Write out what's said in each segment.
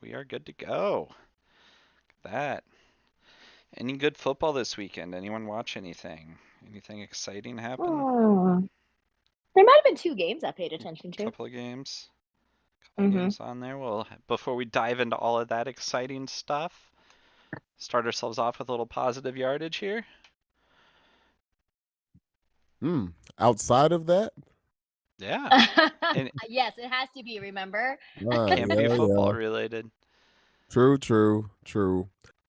We are good to go. That. Any good football this weekend? Anyone watch anything? Anything exciting happen? Hmm. There might have been two games I paid A attention to. couple of games. Couple of Hmm. games on there. Well, before we dive into all of that exciting stuff, start ourselves off with a little positive yardage here. Hmm. Outside of that, Yeah. And Yes, it has to be, remember? it can't be yeah, football yeah. related. True, true, true.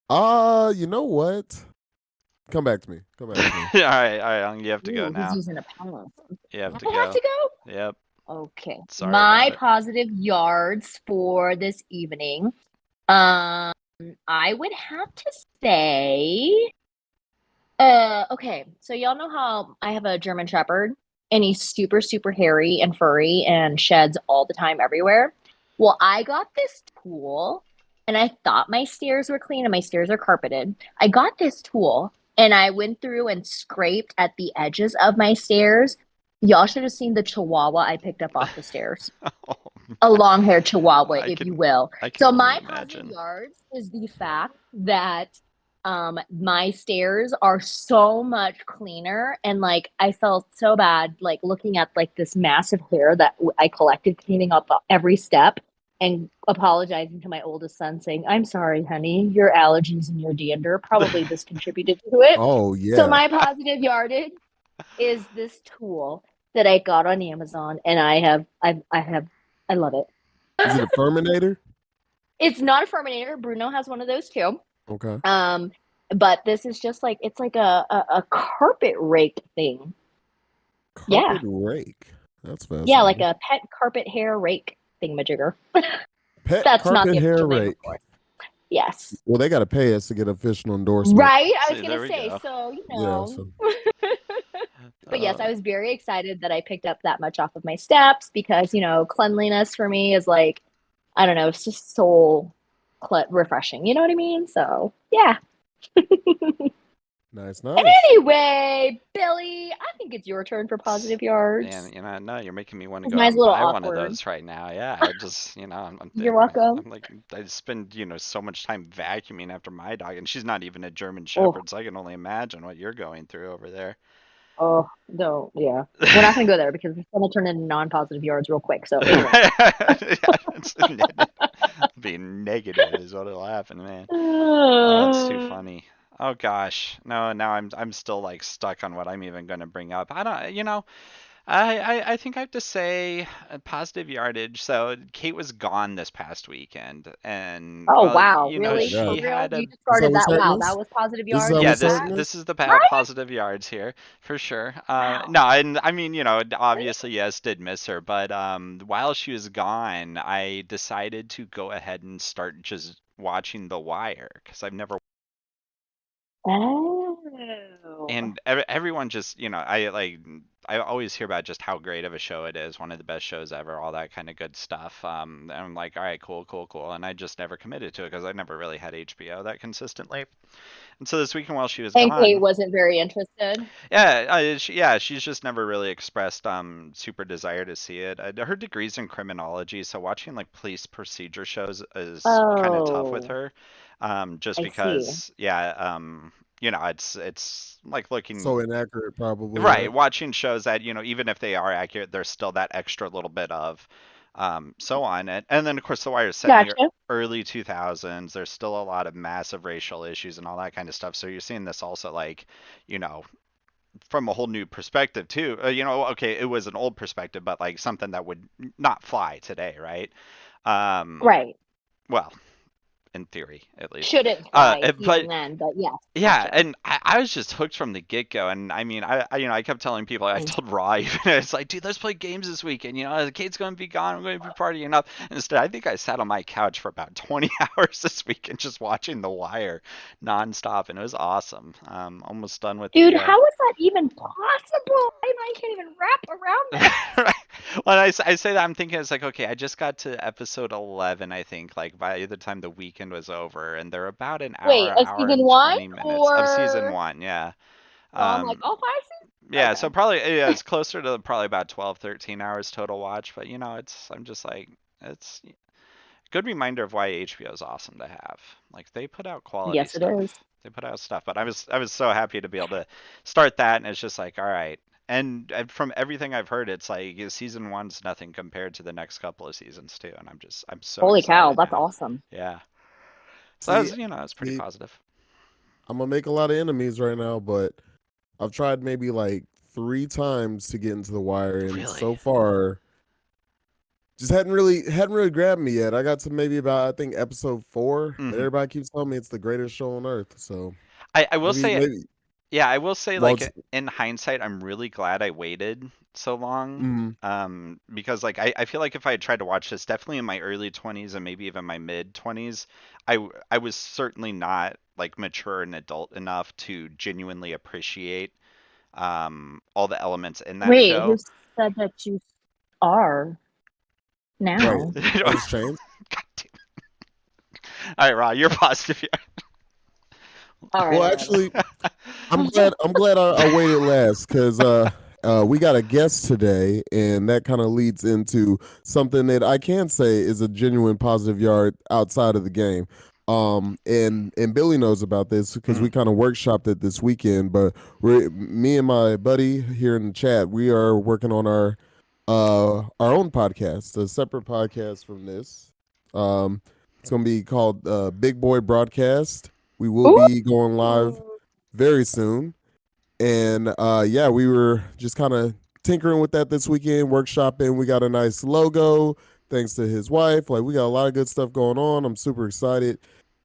You know what? Come back to me. Come back to me. All right, you have to go Ooh, he's now. using a power. You have to I have go. to go? Yep. Okay. Sorry about My it. positive yards for this evening. Um, I would have to say, okay, so y'all know how I have a German Shepherd and he's super, super hairy and furry and sheds all the time everywhere. Well, I got this tool and I thought my stairs were clean and my stairs are carpeted. I got this tool and I went through and scraped at the edges of my stairs. Y'all should have seen the chihuahua I picked up off the stairs. Oh, A long-haired chihuahua, I if you can will. I can So only my positive imagine. yards is the fact that my stairs are so much cleaner and like I felt so bad like looking at like this massive hair that I collected cleaning up every step and apologizing to my oldest son saying, "I'm sorry, honey, your allergies and your dander probably this contributed to it." Oh So yeah. my positive yardage is this tool that I got on Amazon and I love it. Is it a Terminator? It's not a Furminator. Bruno has one of those too. Okay. Um, but this is just like it's like a carpet rake thing. Yeah. Carpet rake. That's Yeah, like fascinating. a pet carpet hair rake thingamajigger. Pet That's not carpet the hair official name, of rake. course. Yes. Well, they got to pay us to get official endorsement. Right? I was See, gonna there we say, go. so Yeah. So But yes, Uh, I was very excited that I picked up that much off of my steps because, cleanliness for me is like, I don't know, it's just so refreshing. You know what I mean? So, yeah. nice, And nice. anyway, Billy, I think it's your turn for positive Man, yards. no, you're making me want to It's go out mine's a and little buy one of awkward. those right now. Yeah, I just, You're welcome. I'm like, I spend, so much time vacuuming after my dog, and she's not even a German Oh, Shepherd, so I can only imagine what you're going through over there. oh, no, yeah. We're not gonna go there because it's gonna turn into non-positive yards real quick. So anyway. Yeah, being negative is what will happen, man. Oh, it's too Uh, funny. Oh gosh, no, now I'm still like stuck on what I'm even going to bring up. I don't, I think I have to say positive yardage. So Kate was gone this past weekend, and oh well, wow, Oh really? For God. she real? had You a just Is that started what's that. hurting Wow, that us? was positive This is that yards yeah, what's this hurting that this us? is the right? positive yards here for sure. Wow. No, and I mean, Really? obviously yes, did miss her, but while she was gone, I decided to go ahead and start just watching The Wire because I've never. Oh. And everyone just, I always hear about just how great of a show it is, one of the best shows ever, all that kind of good stuff. And I'm like, all right, cool, cool, cool. And I just never committed to it because I never really had HBO that consistently. And so this weekend while she was And Kate gone, wasn't very interested. yeah, she's just never really expressed super desire to see it. Her degree's in criminology, so watching like police procedure shows is kind of tough with Oh, her, just I see. because, yeah, it's like looking. So inaccurate, probably, Right, right? watching shows that, even if they are accurate, there's still that extra little bit of so on it. And then of course The Wire is set in the Gotcha. early 2000s. There's still a lot of massive racial issues and all that kind of stuff. So you're seeing this also like, you know, from a whole new perspective too. Okay, it was an old perspective, but like something that would not fly today, right? Um, Right. well, in theory at least. Shouldn't fly But even then, but yes, yeah, gotcha. and I was just hooked from the get-go, and I mean, I kept telling people, I Mm. told Raw even, it's like, dude, let's play games this weekend, the kid's gonna be gone, I'm gonna be partying up. And instead, I think I sat on my couch for about 20 hours this weekend just watching The Wire nonstop, and it was awesome. Almost done with Dude, the, how is that even possible? I can't even wrap around that. right. When I say that, I'm thinking it's like, okay, I just got to episode 11, I think, like by the time the weekend was over, and they're about an Wait, hour, a hour season and one 20 minutes of season or one, yeah. I'm like Um, all five Yeah, seasons? so Okay. probably yeah, it's closer to probably about 12, 13 hours total watch, but I'm just like it's good reminder of why HBO is awesome to have. Like they put out quality Yes, it stuff. is. They put out stuff, but I was so happy to be able to start that, and it's just like, all right. And from everything I've heard, it's like season one's nothing compared to the next couple of seasons too, and I'm so Holy cow, excited that's now. awesome. Yeah. So that See, was, that's pretty see, positive. I'm gonna make a lot of enemies right now, but I've tried maybe like 3 times to get into the wire, and Really? so far, just hadn't really grabbed me yet. I got to maybe about I think episode 4, and Hmm. everybody keeps telling me it's the greatest show on earth. So I will maybe say, maybe yeah, I will say, well, like in hindsight, I'm really glad I waited so long. mm, Because like I feel like if I had tried to watch this, definitely in my early 20s and maybe even my mid 20s, I was certainly not like mature and adult enough to genuinely appreciate all the elements in that Wait, who show. said that you are right. now? God That has changed. damn. All right, Rod, you're positive here. All right, Well, all right, all actually, I'm right. glad. I'm glad I waited last because we got a guest today, and that kind of leads into something that I can say is a genuine positive yard outside of the game. And Billy knows about this because we Mhm. kind of workshopped it this weekend. But me and my buddy here in the chat, we are working on our own podcast, a separate podcast from this. Um, it's gonna be called Big Boy Broadcast. We will be going live Ooh. very soon. And yeah, we were just kind of tinkering with that this weekend, workshopping. We got a nice logo thanks to his wife. Like we got a lot of good stuff going on. I'm super excited.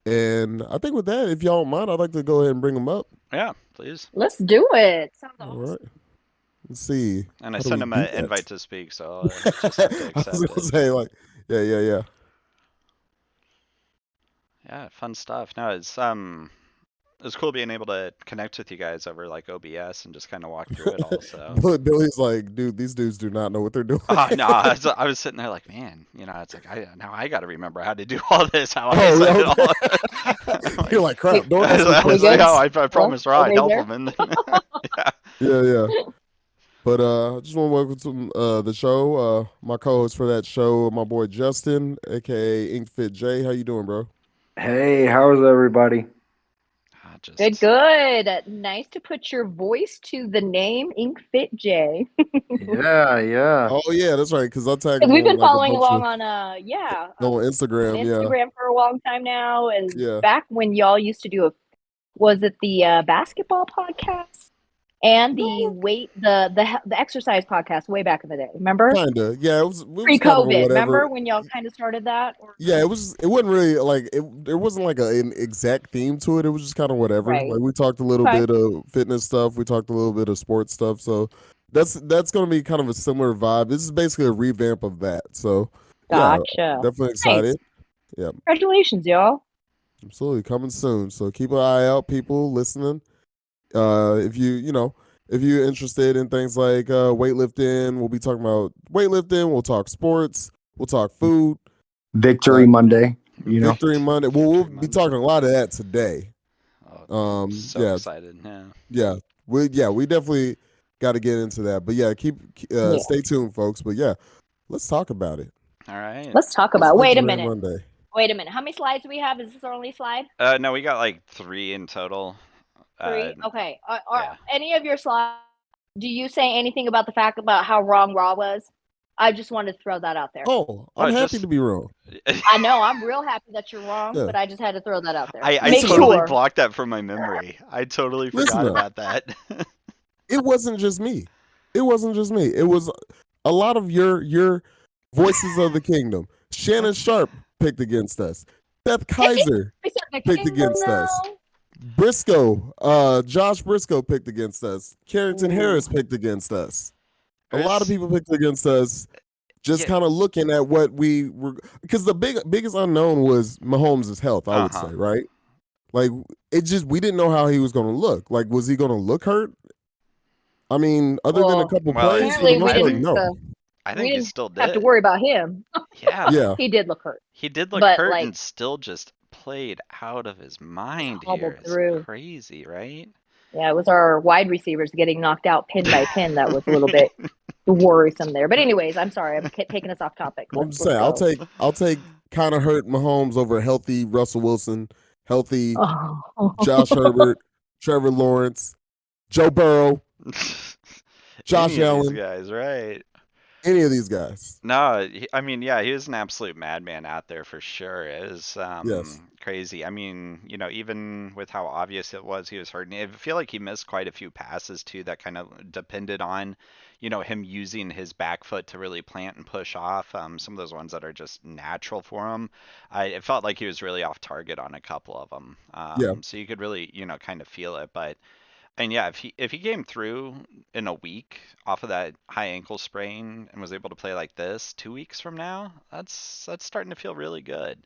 And I think with that, if y'all don't mind, I'd like to go ahead and bring them up. Yeah, please. Let's do it. Sounds All awesome. right. Let's see. And I How do sent we him do an that? invite to speak, so I'll just have to I was accept gonna it. say like, yeah. Yeah, fun stuff. No, it's cool being able to connect with you guys over like OBS and just kind of walk through it all. So, Billy's like, dude, these dudes do not know what they're doing. oh no, I was sitting there like, man, it's like I got to remember how to do all this, how I Oh, set yeah, it all. okay. I'm You're like, like, crap. Don't ask me I was We like, good? questions. oh, I Hello? promised Rod Everybody help there? him, and yeah, Yeah. But I just want to welcome to the show. My co-host for that show, my boy Justin, aka Ink Fit J. How you doing, bro? Hey, how's everybody? Good, just good. Nice to put your voice to the name Ink Fit J. Yeah. Oh yeah, that's right. Because I tagged Because him we've on been like a following bunch along of on on on Instagram. Yeah, Instagram for a long time now. And yeah. back when y'all used to do was it the basketball podcast and the No, weight the exercise podcast way back in the day? Remember? kinda. Yeah, it was kind of a Pre-COVID. Remember whatever. when y'all kind of started that? Or Yeah, no? it wasn't really like it. There wasn't like an exact theme to it. It was just kind of whatever. Right. Like we talked a little Okay. bit of fitness stuff. We talked a little bit of sports stuff. So that's going to be kind of a similar vibe. This is basically a revamp of that. So yeah, Gotcha. definitely Nice. excited. Yeah, Congratulations, y'all. absolutely coming soon. So keep an eye out, people listening. If if you're interested in things like weightlifting, we'll be talking about weightlifting. We'll talk sports. We'll talk food. Victory Monday, Victory Monday. Well, we'll Victory be Monday. talking a lot of that today. Oh, I'm so Yeah, excited. Yeah. we definitely got to get into that. But yeah, Yeah. stay tuned, folks. But yeah, let's talk about it. All right. Let's talk It's about. Wait a Victory minute. Monday. Wait a minute. How many slides do we have? Is this our only slide? No, we got like 3 in total. 3? Okay. Are Yeah. any of your slides, do you say anything about the fact about how wrong Raw was? I just wanted to throw that out there. Oh, Oh, I'm happy just to be wrong. I know I'm real happy that you're wrong, Yeah, but I just had to throw that out there. I Make listen up. totally sure. blocked that from my memory. I totally Listen forgot up. about that. It wasn't just me. It wasn't just me. It was a lot of your voices of the kingdom. Shannon Sharp picked against us. Seth Kaiser We said the picked kingdom against us. now. Briscoe, Josh Briscoe picked against us. Carrington Ooh. Harris picked against us. A lot of There's- people picked against us. Just yeah. kind of looking at what we were, because the biggest unknown was Mahomes' health. I would Uh-huh. say, right? Like we didn't know how he was going to look. Like, was he going to look hurt? I mean, other than a Well, couple Well, plays, for the apparently most we part, didn't. no. I We think he didn't still have to did. worry about him. Yeah. Yeah, He did look hurt, He did look but hurt like and still just played out of his mind hobbled here. It's through. crazy, right? Yeah, it was our wide receivers getting knocked out pin by pin that was a little bit worrisome there. But anyways, I'm sorry, I'm taking us off topic. I'm Let's just saying, go. I'll take kind of hurt Mahomes over healthy Russell Wilson, healthy Josh Oh. Herbert, Trevor Lawrence, Joe Burrow, Josh Any of these Allen, guys, right? any of these guys. No, I mean, yeah, he was an absolute madman out there for sure. It was Yes. crazy. I mean, even with how obvious it was he was hurting, I feel like he missed quite a few passes too that kind of depended on, him using his back foot to really plant and push off. Some of those ones that are just natural for him. It felt like he was really off target on a couple of them. Yeah. So you could really, kind of feel it. But and yeah, if he came through in a week off of that high ankle sprain and was able to play like this 2 weeks from now, that's starting to feel really good.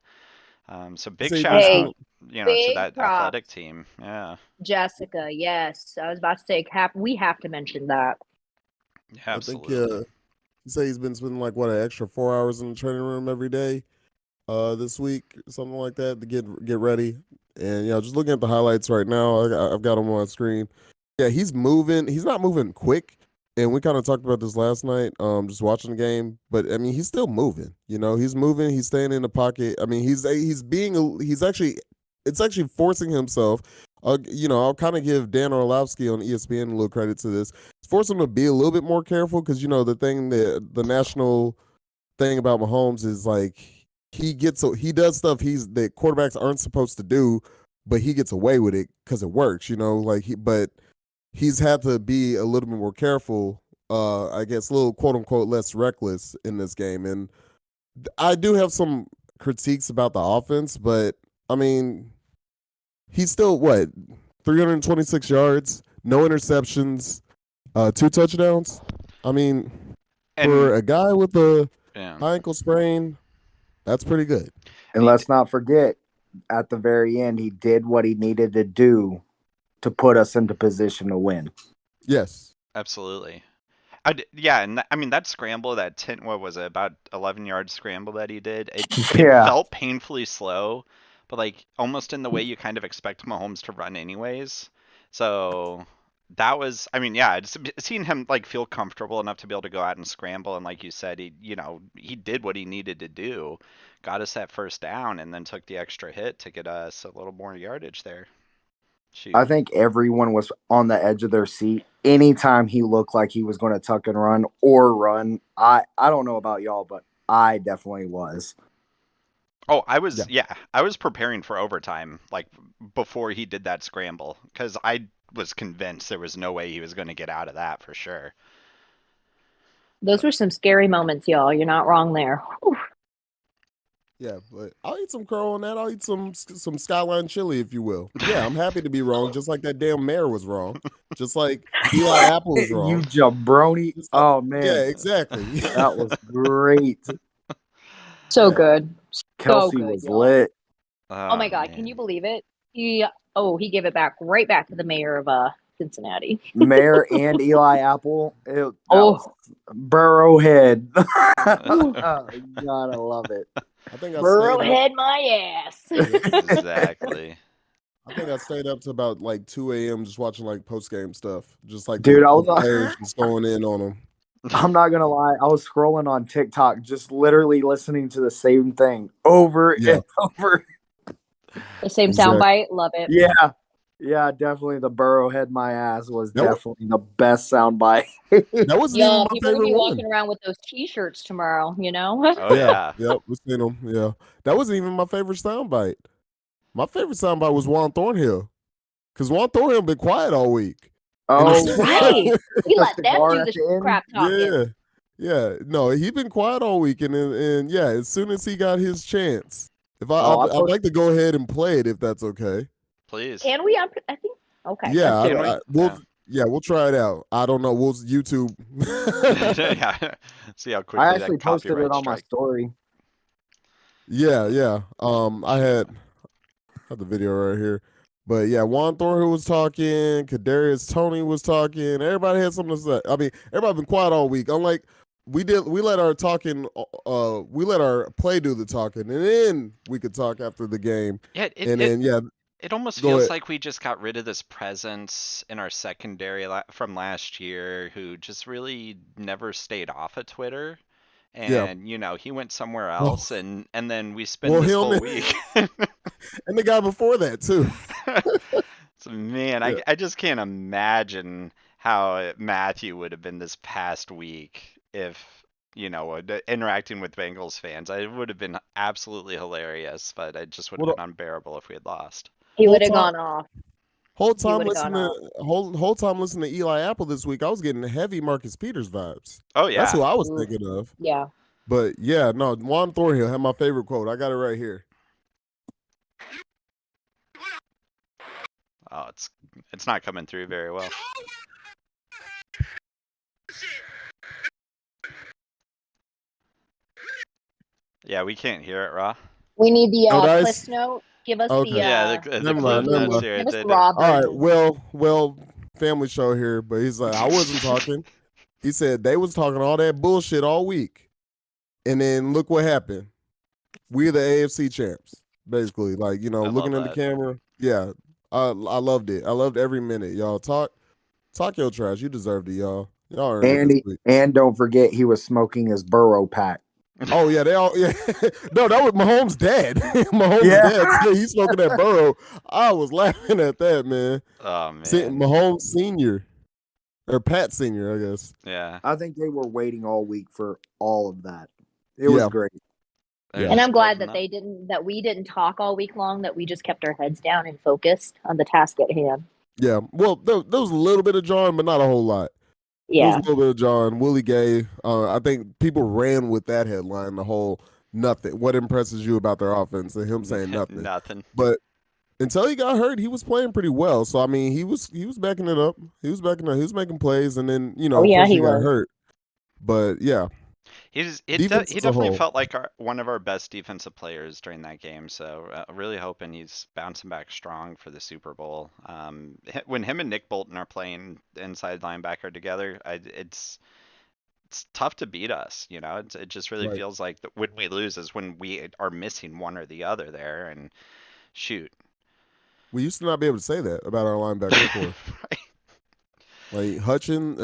So You big say he's shout been Hey, out, spending. to big that athletic props, team. Yeah, Jessica. Yes, I was about to say, we have to mention that. yeah, I think absolutely. you say he's been spending like what an extra 4 hours in the training room every day. This week, something like that, to get ready. And just looking at the highlights right now, I've got him on screen. Yeah, he's moving. He's not moving quick, and we kind of talked about this last night. Just watching the game, but I mean, he's still moving. He's moving. He's staying in the pocket. I mean, he's actually it's actually forcing himself. I'll kind of give Dan Orlovsky on ESPN a little credit to this. It's forcing him to be a little bit more careful because the thing that the national thing about Mahomes is like he does stuff that quarterbacks aren't supposed to do, but he gets away with it because it works. But he's had to be a little bit more careful. I guess a little quote unquote less reckless in this game, and I do have some critiques about the offense, but I mean he's still what 326 yards, no interceptions, two touchdowns. I mean, And for a guy with a yeah, high ankle sprain, that's pretty good. And let's not forget, at the very end, he did what he needed to do to put us into position to win. Yes. absolutely. Yeah, and I mean that scramble, that 10, what was it, about 11-yard scramble that he did? It Yeah. felt painfully slow, but like almost in the way you kind of expect Mahomes to run anyways. So that was, I mean, yeah, just seeing him like feel comfortable enough to be able to go out and scramble, and like you said, he did what he needed to do, got us that first down, and then took the extra hit to get us a little more yardage there. I Shoot. think everyone was on the edge of their seat anytime he looked like he was going to tuck and run or run. I don't know about y'all, but I definitely was. Oh, Yeah. I was preparing for overtime, like before he did that scramble, because I was convinced there was no way he was going to get out of that for sure. Those were some scary moments, y'all. You're not wrong there. Whew. Yeah, but I'll eat some crow on that. I'll eat some skyline chili, if you will. Yeah, I'm happy to be wrong, just like that damn mayor was wrong, just like Eli Apple was You wrong. jabroni. Just like, Oh, yeah, man. exactly. That was great. So Yeah, good. So Kelsey good, was y'all. lit. Oh Oh my God, can you man. believe it? He gave it right back to the mayor of Cincinnati. Mayor and Eli Apple. That was Oh, Burrowhead. ooh, Oh, God, I love it. I think I stayed up. Burrowhead my ass. Yep. Exactly. I think I stayed up to about like 2 a.m. just watching like post game stuff, just like Dude, the players just going in on them. I'm not gonna lie. I was scrolling on TikTok, just literally listening to the same thing over Yeah, and over. The same exactly. soundbite. Love it. Yeah, yeah, definitely. The Burrowhead my ass was That was, definitely the best soundbite. that wasn't even Y'all, my people are gonna favorite be one. walking around with those T-shirts tomorrow. Oh Yeah, yeah. yep, we seen them. Yeah, that wasn't even my favorite soundbite. My favorite soundbite was Juan Thornhill, because Juan Thornhill been quiet all week, and Oh it's yeah, Right. We the let them cigar do at the the end. crap talking. yeah, yeah. No, he been quiet all week, and yeah, as soon as he got his chance, if Oh, I'd like to go ahead and play it if that's okay. Please. Can we? I think. Okay, let's Yeah, do Can it. we? Yeah. we'll try it out. I don't know. We'll YouTube. Yeah. See how I quickly actually that posted it copyright on my strike. story. Yeah, yeah. I had the video right here. But yeah, Juan Thornhill was talking, Kadarius Tony was talking, everybody had something to say. I mean, everybody been quiet all week. Unlike we let our talking we let our play do the talking, and then we could talk after the game. Yeah, it, And it then yeah, it almost go feels ahead. like we just got rid of this presence in our secondary from last year who just really never stayed off of Twitter. Yeah. and he went somewhere Well, else, and then we spend well, this him whole week. and the guy before that too. So man, Yeah. I just can't imagine how Matthew would have been this past week if interacting with Bengals fans. It would have been absolutely hilarious, but it just would have Well, been unbearable if we had lost. He whole would have time, gone off. whole He time would have gone listening off. to whole time listening to Eli Apple this week, I was getting heavy Marcus Peters vibes. Oh That's yeah. who I was Ooh, thinking of. yeah. But yeah, no, Juan Thornhill had my favorite quote. I got it right here. Oh, it's not coming through very well. Yeah, we can't hear it, Raw. We need the No Cliff dice. Note. Give us Okay. Yeah, the the Never mind. Cliff Never Notes preview. mind. here. Give us the It, raw All right. version. Well, family show here, but he's like, I wasn't talking. He said they was talking all that bullshit all week, and then look what happened. We're the AFC champs, basically. Like I love looking at the that. camera. Yeah, I loved it. I loved every minute. Y'all talk your trash. You deserved it, y'all. Y'all earned it this week. And don't forget he was smoking his Burrow pack. Oh yeah, they all yeah. No, that was Mahomes' dad. Mahomes' Yeah. dad said he's smoking that Burrow. I was laughing at that, man. Oh man. Mahomes Senior or Pat Senior, I guess. Yeah. I think they were waiting all week for all of that. It was Yeah. great. They're Yeah. And just I'm glad building that up. that we didn't talk all week long, that we just kept our heads down and focused on the task at hand. Yeah. Well, there was a little bit of jarring, but not a whole lot. There was Yeah. a little bit of jarring. Willie Gay. I think people ran with that headline. The whole nothing. What impresses you about their offense? And him saying nothing. Nothing. But until he got hurt, he was playing pretty well. So I mean, he was backing it up. He was making plays, and then Oh yeah, unfortunately he got was. hurt. But yeah, He defense as a definitely whole. felt like one of our best defensive players during that game. So really hoping he's bouncing back strong for the Super Bowl. When him and Nick Bolton are playing inside linebacker together, it's tough to beat us. It just really Right. feels like when we lose is when we are missing one or the other there. And shoot. We used to not be able to say that about our linebacker core. Right. Like Hutchin,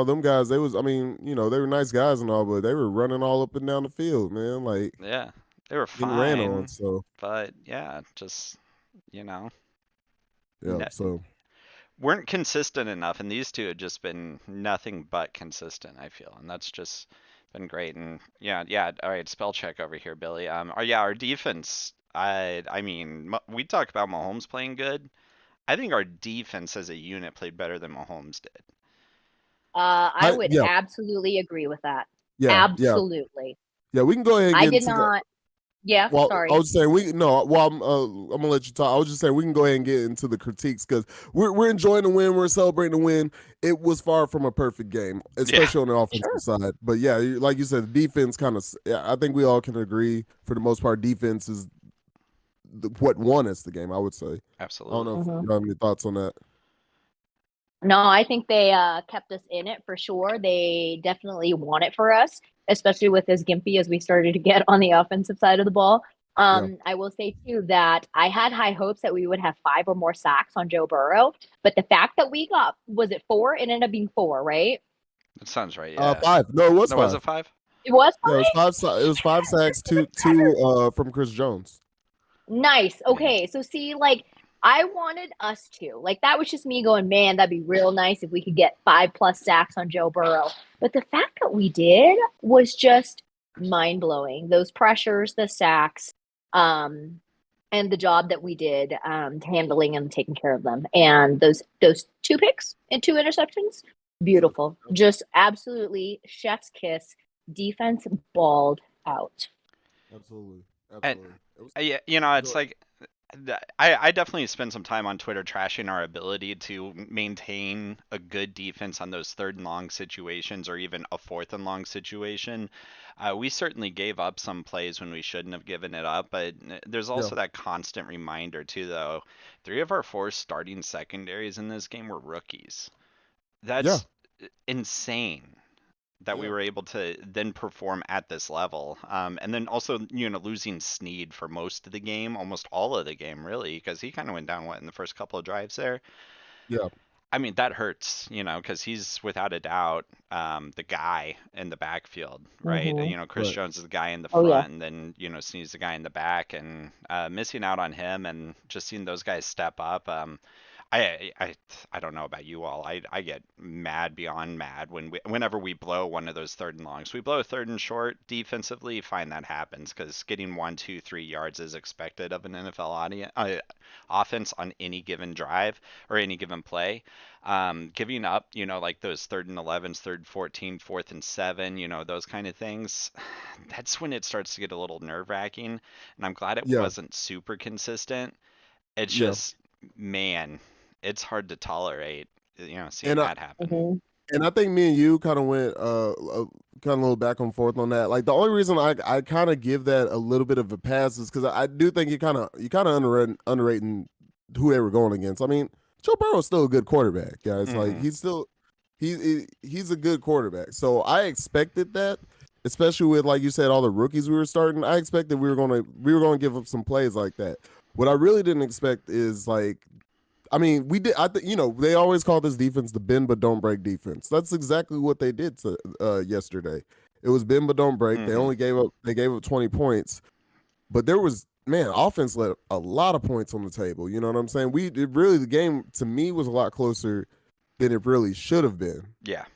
them guys, they were nice guys and all, but they were running all up and down the field, man, like Yeah, they were getting ran on. fine, So but yeah, just you know, yeah, ne so weren't consistent enough, and these two had just been nothing but consistent, I feel, and that's just been great. And yeah, yeah. All right, spell check over here, Billy. Our defense. I mean, we talk about Mahomes playing good. I think our defense as a unit played better than Mahomes did. I would yeah, absolutely agree with that. yeah, yeah, Absolutely. yeah. We can go ahead and I get did into that. not. Yeah, Well, I sorry. was saying I'm gonna let you talk. I was just saying we can go ahead and get into the critiques because we're enjoying the win, we're celebrating the win. It was far from a perfect game, Yeah, especially on the offensive Sure. side. But yeah, like you said, the defense kind of. Yeah, I think we all can agree for the most part, defense is what won us the game. I would say. I don't know absolutely. if Mhm. you have any thoughts on that. No, I think they kept us in it for sure. They definitely won it for us, especially with as gimpy as we started to get on the offensive side of the ball. Yeah. I will say too that I had high hopes that we would have 5 or more sacks on Joe Burrow, but the fact that we got, was it 4? It ended up being 4, right? That sounds right. Yeah. 5. No, it was No, was 5. it 5? It was Yeah, it was 5? 5. It was 5 sacks, two from Chris Jones. Nice. Yeah. Okay. So see, like I wanted us to. Like that was just me going, man, that'd be real nice if we could get 5+ sacks on Joe Burrow. But the fact that we did was just mind blowing. Those pressures, the sacks, and the job that we did handling and taking care of them. And those 2 picks and 2 interceptions, beautiful. Just absolutely chef's kiss. Defense balled out. Absolutely. And Absolutely. It was yeah, it's go like I definitely spend some time on Twitter trashing our ability to maintain a good defense on those third and long situations or even a fourth and long situation. We certainly gave up some plays when we shouldn't have given it up, but there's yeah. also that constant reminder too, though. 3 of our 4 starting secondaries in this game were rookies. Yeah. That's insane that we Yeah. were able to then perform at this level. And then also, losing Snead for most of the game, almost all of the game, really, because he kind of went down, in the first couple of drives there. Yeah. I mean, that hurts, because he's without a doubt the guy in the backfield, right? Mm-hmm. Chris Right. Jones is the guy in the Oh yeah. front, and then, Snead's the guy in the back, and missing out on him and just seeing those guys step up. I don't know about you all. I get mad beyond mad whenever we blow one of those third and longs. We blow a third and short defensively, fine, that happens because getting 1, 2, 3 yards is expected of an NFL offense on any given drive or any given play. Giving up, like those third and 11s, third and 14, fourth and 7, those kind of things. That's when it starts to get a little nerve wracking. And I'm glad it Yeah. wasn't super consistent. It's Yeah. just, man, it's hard to tolerate, seeing And I that happen. Mm-hmm. and I think me and you kind of went kind of a little back and forth on that. Like the only reason I kind of give that a little bit of a pass is because I do think you kind of underrating who they were going against. I mean, Joe Burrow's still a good quarterback, guys. Like Hmm. he's a good quarterback. So I expected that, especially with, like you said, all the rookies we were starting. I expected we were gonna give up some plays like that. What I really didn't expect is like, I mean, we did. They always call this defense the bend but don't break defense. That's exactly what they did to yesterday. It was bend but don't break. Hmm. They gave up 20 points, but there was, man, offense let a lot of points on the table. You know what I'm saying? The game to me was a lot closer than it really should have been. Yeah.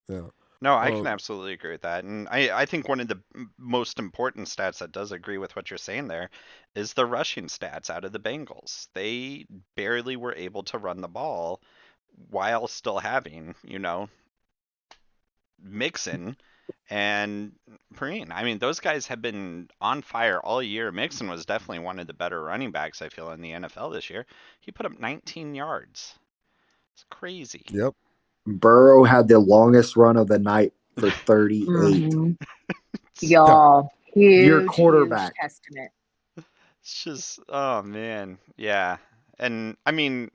Yeah. No, I can Um, absolutely agree with that. And I think one of the most important stats that does agree with what you're saying there is the rushing stats out of the Bengals. They barely were able to run the ball while still having, Mixon and Perrine. I mean, those guys have been on fire all year. Mixon was definitely one of the better running backs, I feel, in the NFL this year. He put up 19 yards. It's crazy. yep. Burrow had the longest run of the night for 38. Mm-hmm. It's, Yeah. Y'all, Your huge quarterback. testament. it's just, oh man, yeah. And I mean,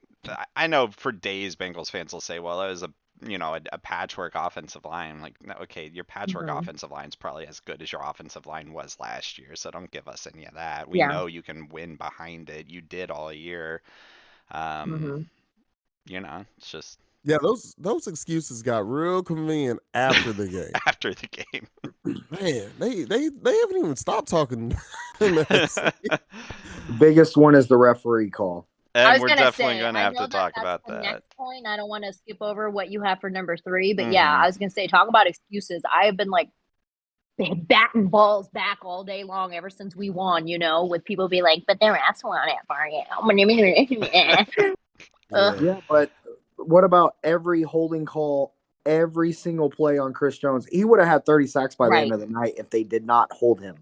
I know for days Bengals fans will say, well, that was a patchwork offensive line. Like, no, okay, your patchwork Mm-hmm. offensive line's probably as good as your offensive line was last year, so don't give us any of that. We Yeah. know you can win behind it. You did all year. Um, Mm-hmm. it's just Yeah, those excuses got real convenient after the game. after the game. Man, they haven't even stopped talking. The biggest one is the referee call. I And was we're gonna definitely say, gonna I have know to that talk that's about the that. next point. I don't want to skip over what you have for number 3, but yeah, Hmm. I was gonna say, talk about excuses. I have been like batting balls back all day long ever since we won. With people be like, but their ass won it for you. Yeah. Yeah, but what about every holding call, every single play on Chris Jones? He would have had 30 sacks by the end Right, of the night if they did not hold him.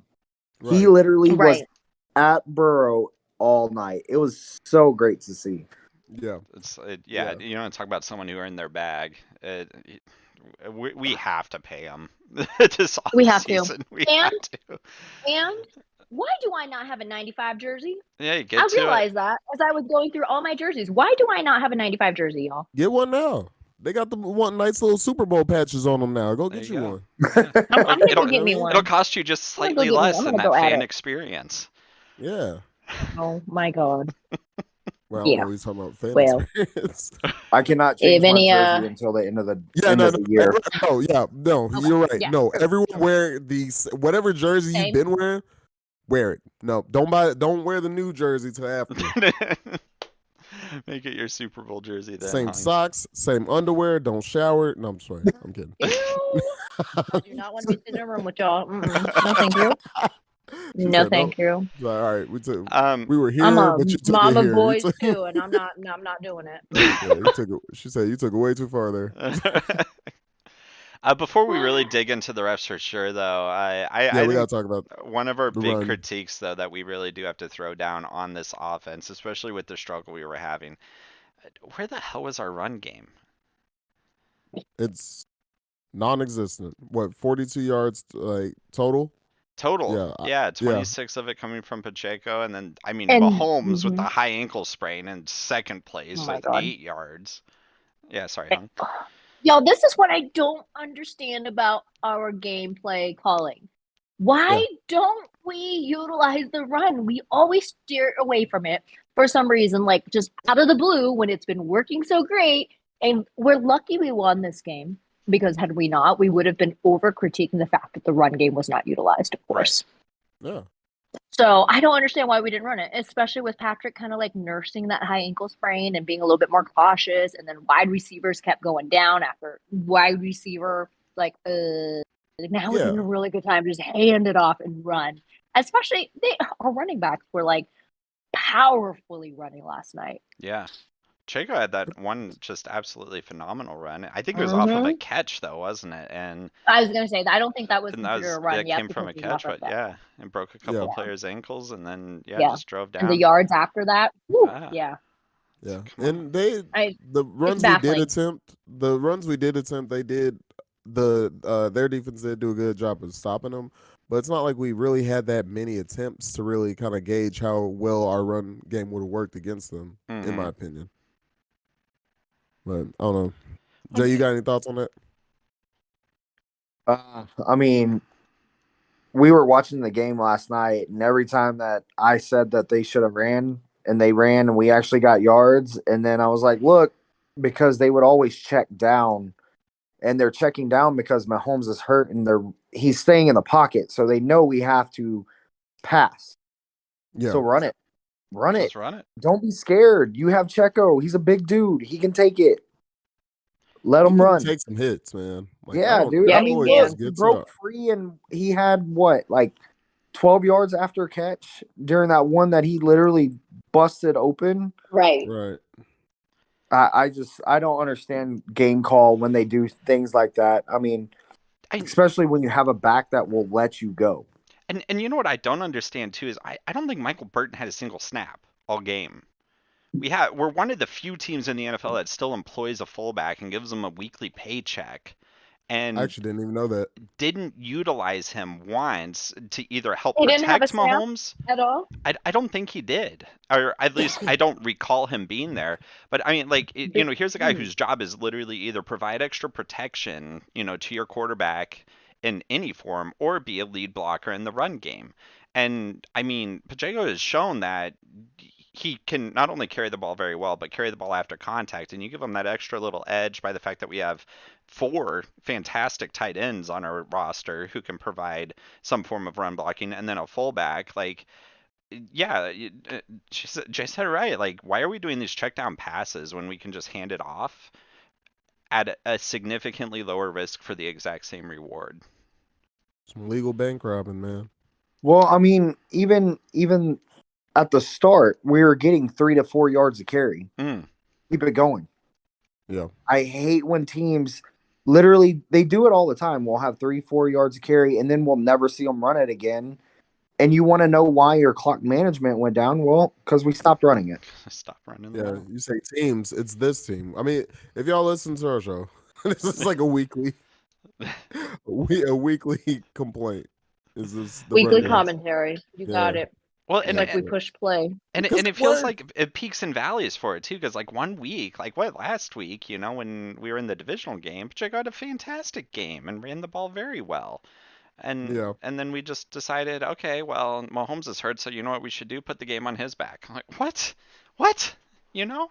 He Right. literally was right. at Burrow all night. It was so great to see. Yeah. Yeah, Yeah. talk about someone who earned their bag. We have to pay them this off We have to. season. We And have to. and why do I not have a 95 jersey? Yeah, you I get to it. realized that as I was going through all my jerseys. Why do I not have a 95 jersey, y'all? Get one now. They got the one nice little Super Bowl patches on them now. Go There get you you go. one. Yeah. I'm It'll, gonna it'll go You know get what I me mean? it'll one. cost you just I'm gonna go slightly get me one. less I'm than gonna that go at fan it. experience. Yeah. Oh my god. Well, I don't know Yeah. what he's talking about. Fan Well, experience. I cannot if change my any jersey until the end of the Yeah, end no, of no, the year. no, yeah, no, okay, you're right. yeah, No, everyone wear whatever jersey you've same. been wearing, wear it. No, don't wear the new jersey till after. Make it your Super Bowl jersey then, Same Hung. socks, same underwear. Don't shower. No, I'm sorry. I'm kidding. Ew. I do not want to be sitting in a room with y'all. No, thank you. She No, said no. thank you. She's like, all right, Um, we were I'm here, a but you took it mama here. boys too, and I'm not doing it. Yeah, you took it. She said you took it way too far there. before we really dig into the refs for sure, though, Yeah, I we think gotta talk about one of our the big run. critiques, though, that we really do have to throw down on this offense, especially with the struggle we were having, where the hell was our run game? It's non-existent. What, 42 yards like total? Total, Yeah, yeah, yeah, 26 of it coming from Pacheco, and then, I mean, And Mahomes with the high ankle sprain in second oh place my with god, 8 yards. Yeah, sorry, Hung. y'all, this is what I don't understand about our gameplay calling. Why yeah. don't we utilize the run? We always steer away from it. for some reason, like just out of the blue when it's been working so great. And we're lucky we won this game because had we not, we would have been over critiquing the fact that the run game was not utilized, of Right. course. Yeah. So I don't understand why we didn't run it, especially with Patrick kind of like nursing that high ankle sprain and being a little bit more cautious. And then wide receivers kept going down after wide receiver, like, now would have Yeah. been a really good time to just hand it off and run. Especially our running backs were like powerfully running last night. Yeah. Chaco had that one just absolutely phenomenal run. I think it was off of a Mm-hmm. catch though, wasn't it? And I was gonna say that I don't think that was then that considered was a run that yet came from because a it was off catch, of but that. yeah, and broke a couple Yeah. Yeah, players' ankles and then yeah, yeah. just drove And the down. yards after that, whew, Ah, yeah. Yeah. come on. And the It's runs we did baffling. attempt, they did their defense did do a good job of stopping them. But it's not like we really had that many attempts to really kind of gauge how well our run game would have worked against them, in Mm-hmm. my opinion. But I don't know. Jay, And you got any thoughts on that? I mean, we were watching the game last night, and every time that I said that they should have ran, and they ran, and we actually got yards, and then I was like, look, because they would always check down, and they're checking down because Mahomes is hurt, and he's staying in the pocket, so they know we have to pass. Yeah. So run it. just run it. Don't be scared. You have Checo. He's a big dude. He can take it. Let He him can run. take some hits, man. Like Yeah, dude. I Yeah, that he mean, boy look, just can. he gets broke up. free and he had what, like 12 yards after catch during that one that he literally busted open. Right. Right. I don't understand game call when they do things like that. I mean, I especially when you have a back that will let you go. and you know what I don't understand too is I don't think Michael Burton had a single snap all game. We're one of the few teams in the NFL that still employs a fullback and gives them a weekly paycheck. I And actually didn't even know that. didn't utilize him once to either help He didn't have a protect snap Mahomes. at all. I don't think he did, or at least I don't recall him being there. But I mean, like, here's a guy whose job is literally either provide extra protection, to your quarterback in any form, or be a lead blocker in the run game. And I mean, Pacheco has shown that he can not only carry the ball very well, but carry the ball after contact. And you give him that extra little edge by the fact that we have four fantastic tight ends on our roster who can provide some form of run blocking, and then a fullback. Like, yeah, Jay said it right. Like, why are we doing these check down passes when we can just hand it off at a significantly lower risk for the exact same reward? Some legal bank robbing, man. Well, I mean, even at the start, we were getting 3 to 4 yards of carry. Mm. Keep it going. Yeah. I hate when teams literally they do it all the time. We'll have 3, 4 yards of carry, and then we'll never see them run it again. And you want to know why your clock management went down? Well, because we stopped running it. Stop running the Yeah. ball. You say teams, it's this team. I mean, if y'all listen to our show, this is like a weekly complaint. Is this the run Weekly game? commentary. You got Yeah. it. Well, It's and like we Yeah. push play. Because and it it feels worked. like it peaks and valleys for it too, because like one week, like what last week, when we were in the divisional game, Pacheco had a fantastic game and ran the ball very well. And Yeah. and then we just decided, okay, well, Mahomes is hurt, so you know what we should do? Put the game on his back. I'm like, what? What? You know?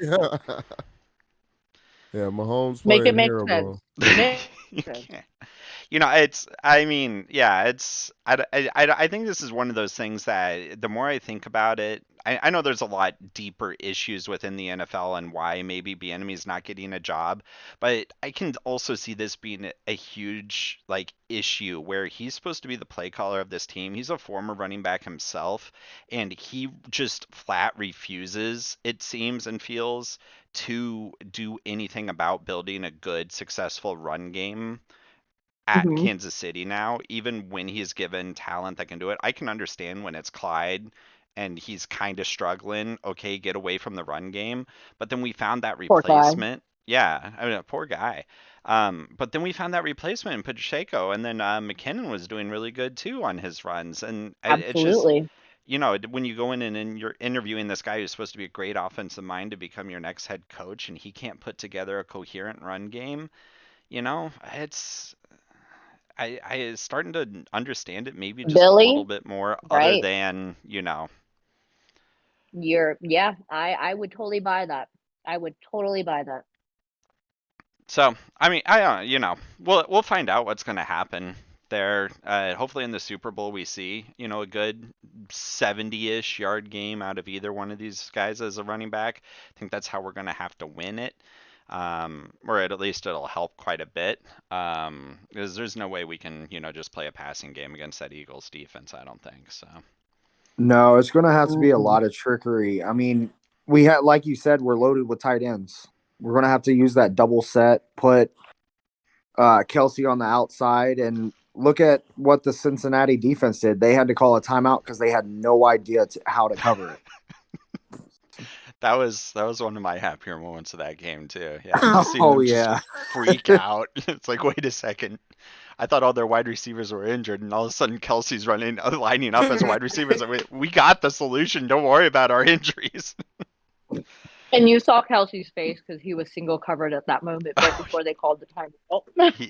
Yeah. Yeah. Mahomes Make it playing make hero sense. ball. Make You sense. can't. I mean, yeah, I think this is one of those things that the more I think about it, I know there's a lot deeper issues within the NFL and why maybe Bieniemy's not getting a job, but I can also see this being a huge like issue where he's supposed to be the play caller of this team. He's a former running back himself, and he just flat refuses, it seems and feels, to do anything about building a good, successful run game at Hmm. Kansas City now, even when he's given talent that can do it. I can understand when it's Clyde and he's kind of struggling. Okay, get away from the run game. But then we found that Poor guy. replacement. Yeah, I mean, poor guy. But then we found that replacement in Pacheco, and then McKinnon was doing really good too on his runs. And it's just, Absolutely. when you go in and you're interviewing this guy who's supposed to be a great offensive mind to become your next head coach, and he can't put together a coherent run game, it's I starting to understand it maybe just a little Billy, bit more other right? than, I would totally buy that. I would totally buy that. So, I mean, I we'll find out what's going to happen there. Hopefully in the Super Bowl we see, a good 70-ish yard game out of either one of these guys as a running back. I think that's how we're going to have to win it. Or at least it'll help quite a bit. Because there's no way we can, just play a passing game against that Eagles defense, I don't think. So, No, it's going to have to be a Mm. lot of trickery. I mean, we had, like you said, we're loaded with tight ends. We're going to have to use that double set, put Kelsey on the outside, and look at what the Cincinnati defense did. They had to call a timeout because they had no idea how to cover it. that was one of my happier moments of that game too. Yeah, just seeing Oh them just yeah. freak out. It's like, wait a second. I thought all their wide receivers were injured, and all of a sudden Kelsey's lining up as a wide receiver. It's like, we got the solution. Don't worry about our injuries. And you saw Kelsey's face because he was single covered at that moment right before they called the timeout.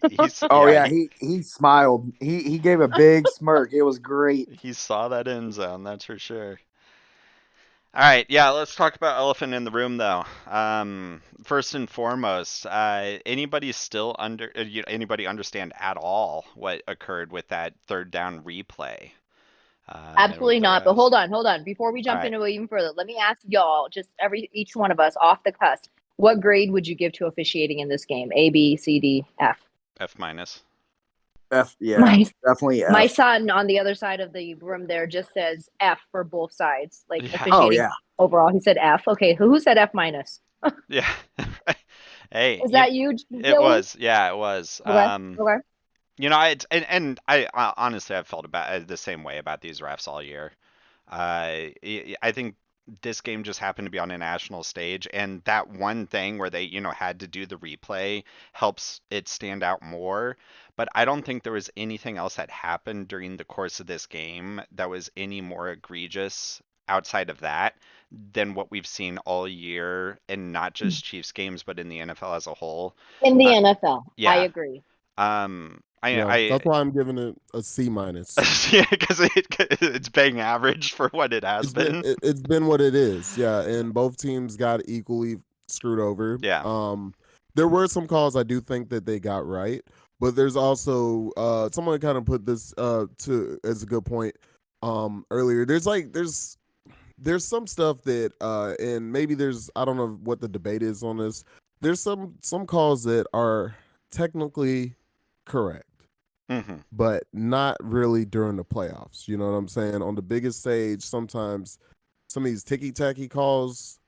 He's Oh yeah, yeah, he smiled. He gave a big smirk. It was great. he saw that end zone. That's for sure. All right, yeah, let's talk about elephant in the room though. First and foremost, anybody anybody understand at all what occurred with that third down replay? Absolutely With the not. But refs? hold on. Before we All jump right, into it even further, let me ask y'all, just each one of us off the cusp, what grade would you give to officiating in this game? A, B, C, D, F. F minus. F, yeah, My definitely my F. son on the other side of the room there just says F for both sides, like Yeah, Oh officiating yeah. overall. He said F. Okay, who said F minus? yeah. Hey, Is that you, it Dylan? was. Yeah, it was. Okay. Okay. And I honestly I've felt about the same way about these refs all year. I think this game just happened to be on a national stage, and that one thing where they, had to do the replay helps it stand out more. But I don't think there was anything else that happened during the course of this game that was any more egregious outside of that than what we've seen all year, and not just Chiefs games, but in the NFL as a whole. In the Uh, NFL, I yeah. agree. Yeah, I that's why I'm giving it a C minus. yeah, because it's bang average for what it has been. It's been what it is. Yeah, and both teams got equally screwed over. Yeah. There were some calls I do think that they got right, but there's also someone kind of put this to as a good point earlier. There's some stuff that and maybe there's, I don't know what the debate is on this. There's some calls that are technically correct, Hmm. but not really during the playoffs. You know what I'm saying? On the biggest stage, sometimes some of these ticky tacky calls,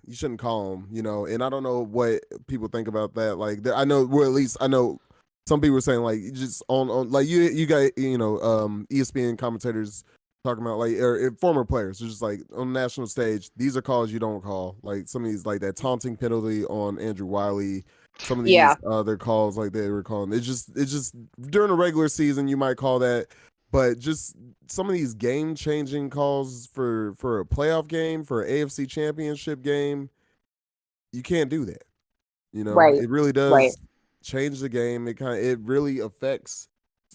you shouldn't call them. And I don't know what people think about that. Like, I know, well, at least I know some people are saying like just on like you got ESPN commentators talking about like or former players. They're just like on the national stage. These are calls you don't call. Like some of these, like that taunting penalty on Andrew Wiley. Some of Yeah. these other calls like they were calling. It's just during the regular season you might call that, but just some of these game changing calls for a playoff game, for an AFC championship game, you can't do that. Right. It really Right. does change the game. It really affects.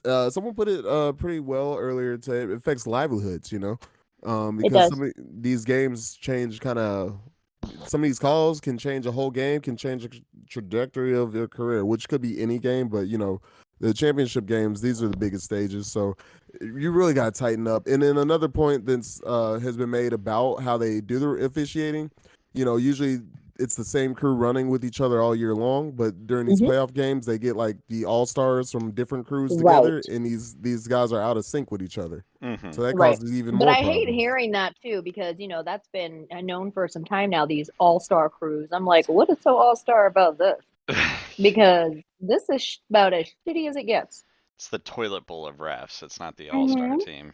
Someone put it pretty well earlier today. It affects livelihoods. It Because does. some of these games change kind of. Some of these calls can change a whole game, can change the trajectory of your career, which could be any game. But the championship games, these are the biggest stages, so you really got to tighten up. And then another point that's has been made about how they do the officiating. Usually it's the same crew running with each other all year long, but during these Hmm. playoff games, they get like the all stars from different crews Right. together, and these guys are out of sync with each other, Hmm. so that Right. causes even But more I hate problems. hearing that too because, that's been known for some time now, these all-star crews. I'm like, what is so all-star about this? Because this is about as shitty as it gets. It's the toilet bowl of refs. It's not the all-star Hmm. team.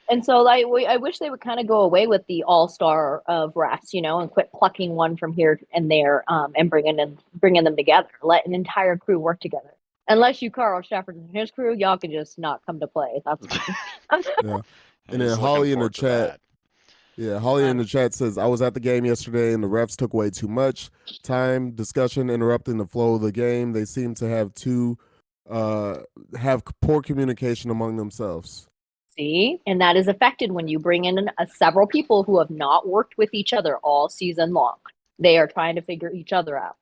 And so, like, I wish they would kind of go away with the all-star of refs, and quit plucking one from here and there, and bringing them together. Let an entire crew work together. Unless you Carl Shepard and his crew, y'all can just not come to play. That's fine. Yeah, and then He's looking Holly in the forward to chat. that. Yeah, Holly in the chat says, I was at the game yesterday and the refs took way too much time, discussion, interrupting the flow of the game. They seem to have poor communication among themselves. See, and that is affected when you bring in several people who have not worked with each other all season long. They are trying to figure each other out.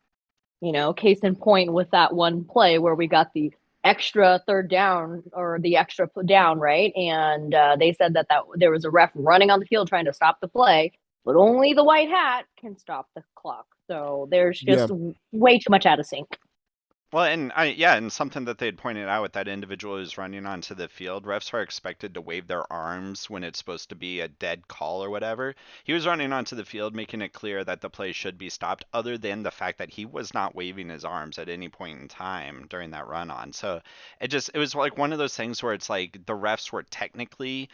Case in point with that one play where we got the extra third down or the extra down, right? And they said that there was a ref running on the field trying to stop the play, but only the white hat can stop the clock. So there's just way too much out of sync. Well, and something that they had pointed out with that individual who's running onto the field, refs are expected to wave their arms when it's supposed to be a dead call or whatever. He was running onto the field, making it clear that the play should be stopped, other than the fact that he was not waving his arms at any point in time during that run on. So it was like one of those things where it's like the refs were technically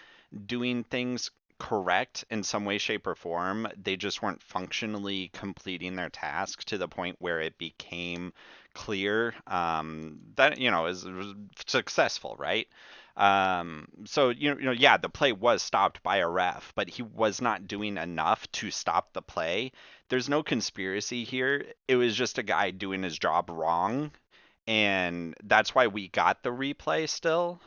doing things correct in some way, shape, or form. They just weren't functionally completing their task to the point where it became clear that is successful, right? So yeah, the play was stopped by a ref, but he was not doing enough to stop the play. There's no conspiracy here. It was just a guy doing his job wrong, and that's why we got the replay still.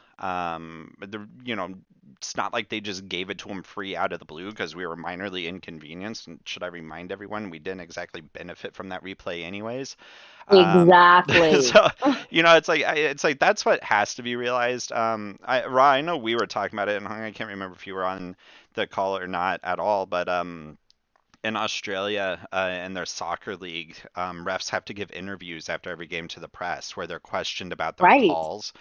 It's not like they just gave it to him free out of the blue because we were minorly inconvenienced. And should I remind everyone, we didn't exactly benefit from that replay anyways. Exactly. So it's like that's what has to be realized. I know we were talking about it, and I can't remember if you were on the call or not at all, but in Australia, in their soccer league, refs have to give interviews after every game to the press where they're questioned about their Right. calls.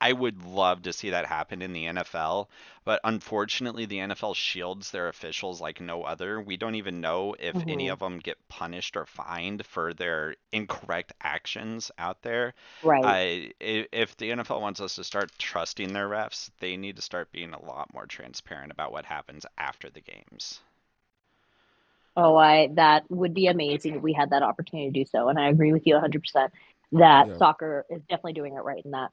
I would love to see that happen in the NFL, but unfortunately, the NFL shields their officials like no other. We don't even know if any of them get punished or fined for their incorrect actions out there. Right. If the NFL wants us to start trusting their refs, they need to start being a lot more transparent about what happens after the games. Oh, that would be amazing if we had that opportunity to do so. And I agree with you 100% that soccer is definitely doing it right in that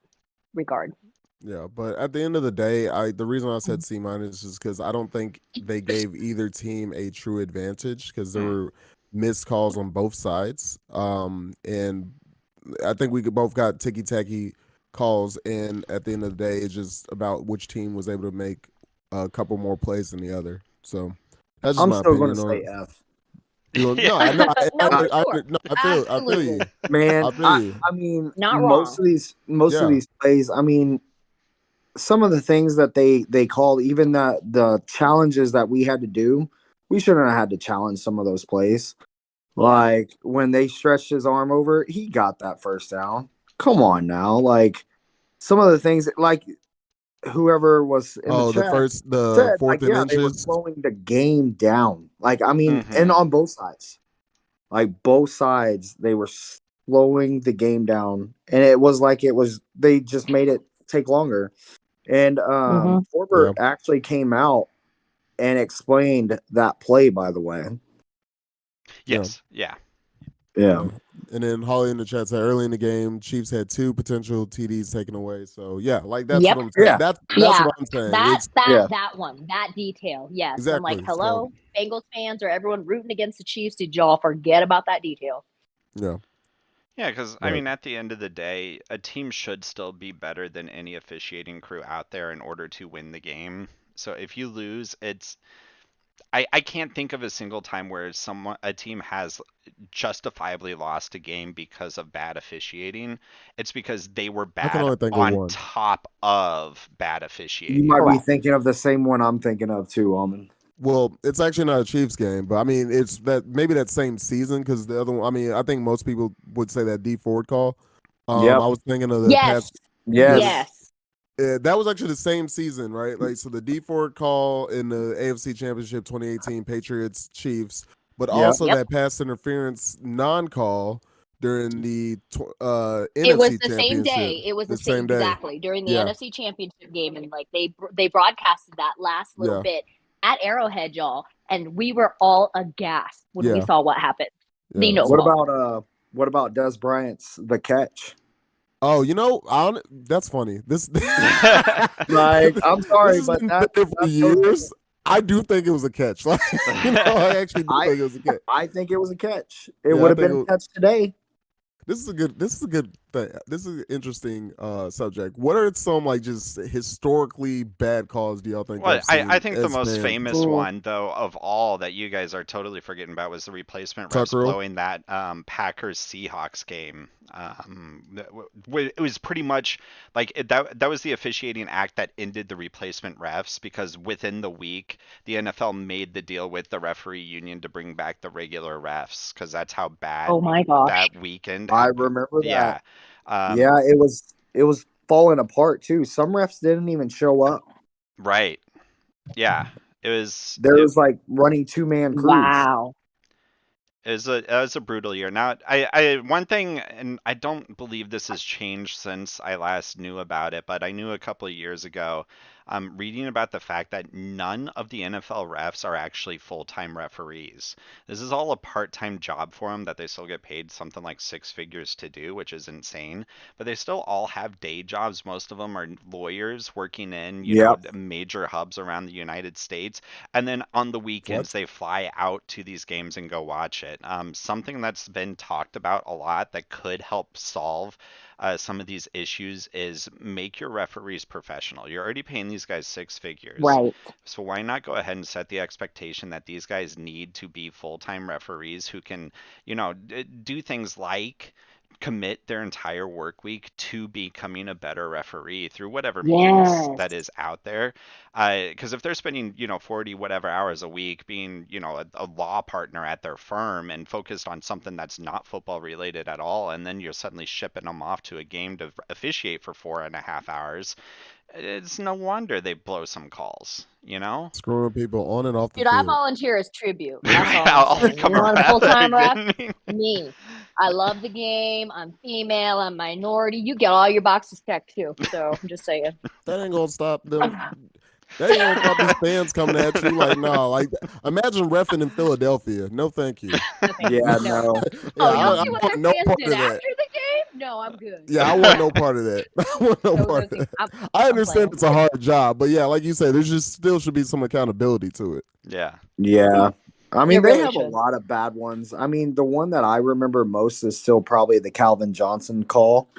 regard. Yeah, but at the end of the day, the reason I said C- is because I don't think they gave either team a true advantage because there were missed calls on both sides. And I think we both got ticky-tacky calls, and at the end of the day, it's just about which team was able to make a couple more plays than the other. So that's just I'm my still going opinion to on say it. F. No, No, I sure. I feel you. Man, I feel you. I mean, Not most wrong. of these plays, I mean, some of the things that they called, even the challenges that we had to do, we shouldn't have had to challenge some of those plays. Like when they stretched his arm over, he got that first down. Come on now, like some of the things, like whoever was in the chat The said, like, fourth and yeah, they were inches. slowing the game down. Like, I mean, and on both sides, like both sides, they were slowing the game down, and it was like they just made it take longer. And Forbert actually came out and explained that play, by the way. Yes. Yeah. And then Holly in the chat said early in the game, Chiefs had 2 potential TDs taken away. So yeah, like that's what I'm saying. Yeah. That's what I'm saying. That detail. Yes. Exactly. I'm like, hello, Bengals fans or everyone rooting against the Chiefs. Did y'all forget about that detail? Yeah. Yeah, because I mean, at the end of the day, a team should still be better than any officiating crew out there in order to win the game. So if you lose, I can't think of a single time where a team has justifiably lost a game because of bad officiating. It's because they were bad on top of bad officiating. You might be thinking of the same one I'm thinking of too, Almond. Well, it's actually not a Chiefs game, but I mean, it's that same season because the other one. I mean, I think most people would say that D Ford call. I was thinking of the past. Yes. That was actually the same season, right? Like, so the D Ford call in the AFC Championship 2018 Patriots Chiefs, but also that pass interference non-call during the NFC it was the Championship. Same day. It was the same day. Exactly during the NFC Championship game, and like they broadcasted that last little bit at Arrowhead, y'all, and we were all aghast when we saw what happened. Yeah. What about Des Bryant's the catch? Oh, that's funny. This like, I'm sorry, but that's for years. I do think it was a catch. Like, I actually do think it was a catch. I think it was a catch. It would have been a catch today. This is a good This is an interesting subject. What are some like just historically bad calls do y'all think Well, y'all I seen think the as most fans? famous Ooh. one, though, of all that you guys are totally forgetting about was the replacement refs Tuck rule? blowing that Packers Seahawks game. It was pretty much like that was the officiating act that ended the replacement refs because within the week the NFL made the deal with the referee union to bring back the regular refs because that's how Oh bad my gosh. that weekend. I remember that. Yeah. Um, Yeah, it was falling apart too. Some refs didn't even show up. right. Yeah. It was There it, was like running 2-man crews. Wow. it was a brutal year. Now, I one thing, and I don't believe this has changed since I last knew about it, but I knew a couple of years ago, reading about the fact that none of the NFL refs are actually full-time referees. This is all a part-time job for them that they still get paid something like six figures to do, which is insane. But they still all have day jobs. Most of them are lawyers working in, Yep. the major hubs around the United States. And then on the weekends, What? they fly out to these games and go watch it. Something that's been talked about a lot that could help solve some of these issues is make your referees professional. You're already paying these guys six figures. Right. So why not go ahead and set the expectation that these guys need to be full-time referees who can, do things like commit their entire work week to becoming a better referee through whatever means that Yes. is out there. Because if they're spending, 40 whatever hours a week being, a law partner at their firm and focused on something that's not football related at all, and then you're suddenly shipping them off to a game to officiate for 4.5 hours, it's no wonder they blow some calls, you know? Screwing people on and off the Dude, I field. volunteer as tribute. That's all I'm I'll saying. You come want a around there full-time ref? again. Me. I love the game. I'm female. I'm minority. You get all your boxes checked too. So I'm just saying. That ain't gonna stop them. That ain't gonna stop these fans coming at you. Like, nah, like imagine reffing in Philadelphia. No, thank you. No, thank you. Yeah, No. no. Yeah, Oh, I, you don't I see what want their no fans part did of that. after the game? No, I'm good. Yeah, I want no part of that. I want no part of Those that. I'm, I I'm understand playing. it's a hard job, but yeah, like you said, there's just still should be some accountability to it. Yeah. Yeah. I mean, It they really have a should. lot of bad ones. I mean, the one that I remember most is still probably the Calvin Johnson call.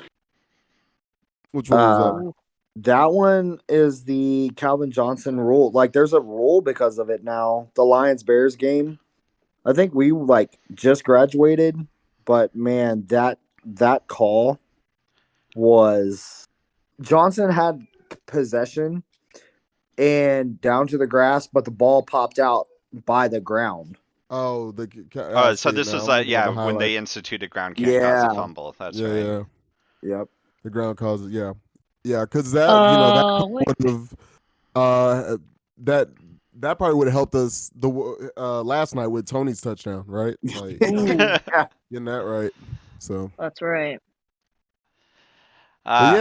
Which one was that? Ooh. That one is the Calvin Johnson rule. Like, there's a rule because of it now. The Lions Bears game. I think we like just graduated, but man, that call was Johnson had possession and down to the grass, but the ball popped out by the ground. Oh, I So see it this now. was I'm looking at yeah, the when they highlight. instituted ground can't cause a Yeah. fumble. That's Yeah, right. yeah. Yep. The ground causes, yeah, yeah, because that Wait. would have that that probably would have helped us last night with Tony's touchdown, right? Like Ooh, Yeah. getting that right. So, that's right. but uh,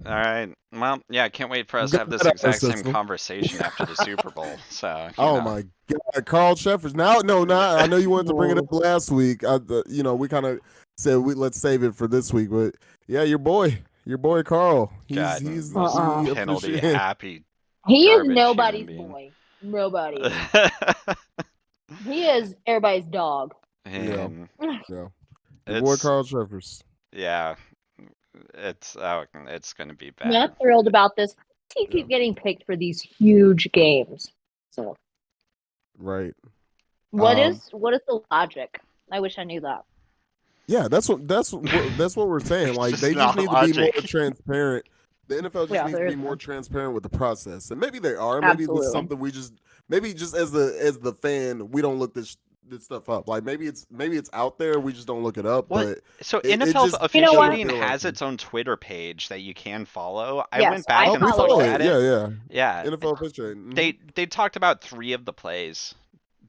yeah, all right. Well, yeah, I can't wait for we us to got have this that out of our exact same system. conversation after the Super Bowl. So, Oh my God, Carl Sheffers. Now, no, not. I know you wanted to bring it up last week. We kind of said let's save it for this week, but yeah, your boy Carl. God, He's most the penalty official. happy He is garbage human nobody's being. boy. Nobody. He is everybody's dog. Yeah, And yeah. Your boy it's Carl Sheffers. yeah, it's gonna be I'm not bad. thrilled about this. He Yeah. keep getting picked for these huge games. So Right. what is the logic? I wish I knew that. Yeah, that's what we're saying. It's Like just they just not need to be more logic. transparent. The NFL just Yeah, needs to there be is more none. transparent with the process, and maybe they are. Maybe it's Absolutely. something maybe just as the fan, we don't look this stuff up. Like maybe it's out there, we just don't look it up. What? But So it NFL just You know what? doesn't officiating feel right has to me. its own Twitter page that you can follow. I Yes, went I back Oh, and we follow follow looked it. at it. it. Yeah, yeah. Yeah, NFL officiating. they talked about three of the plays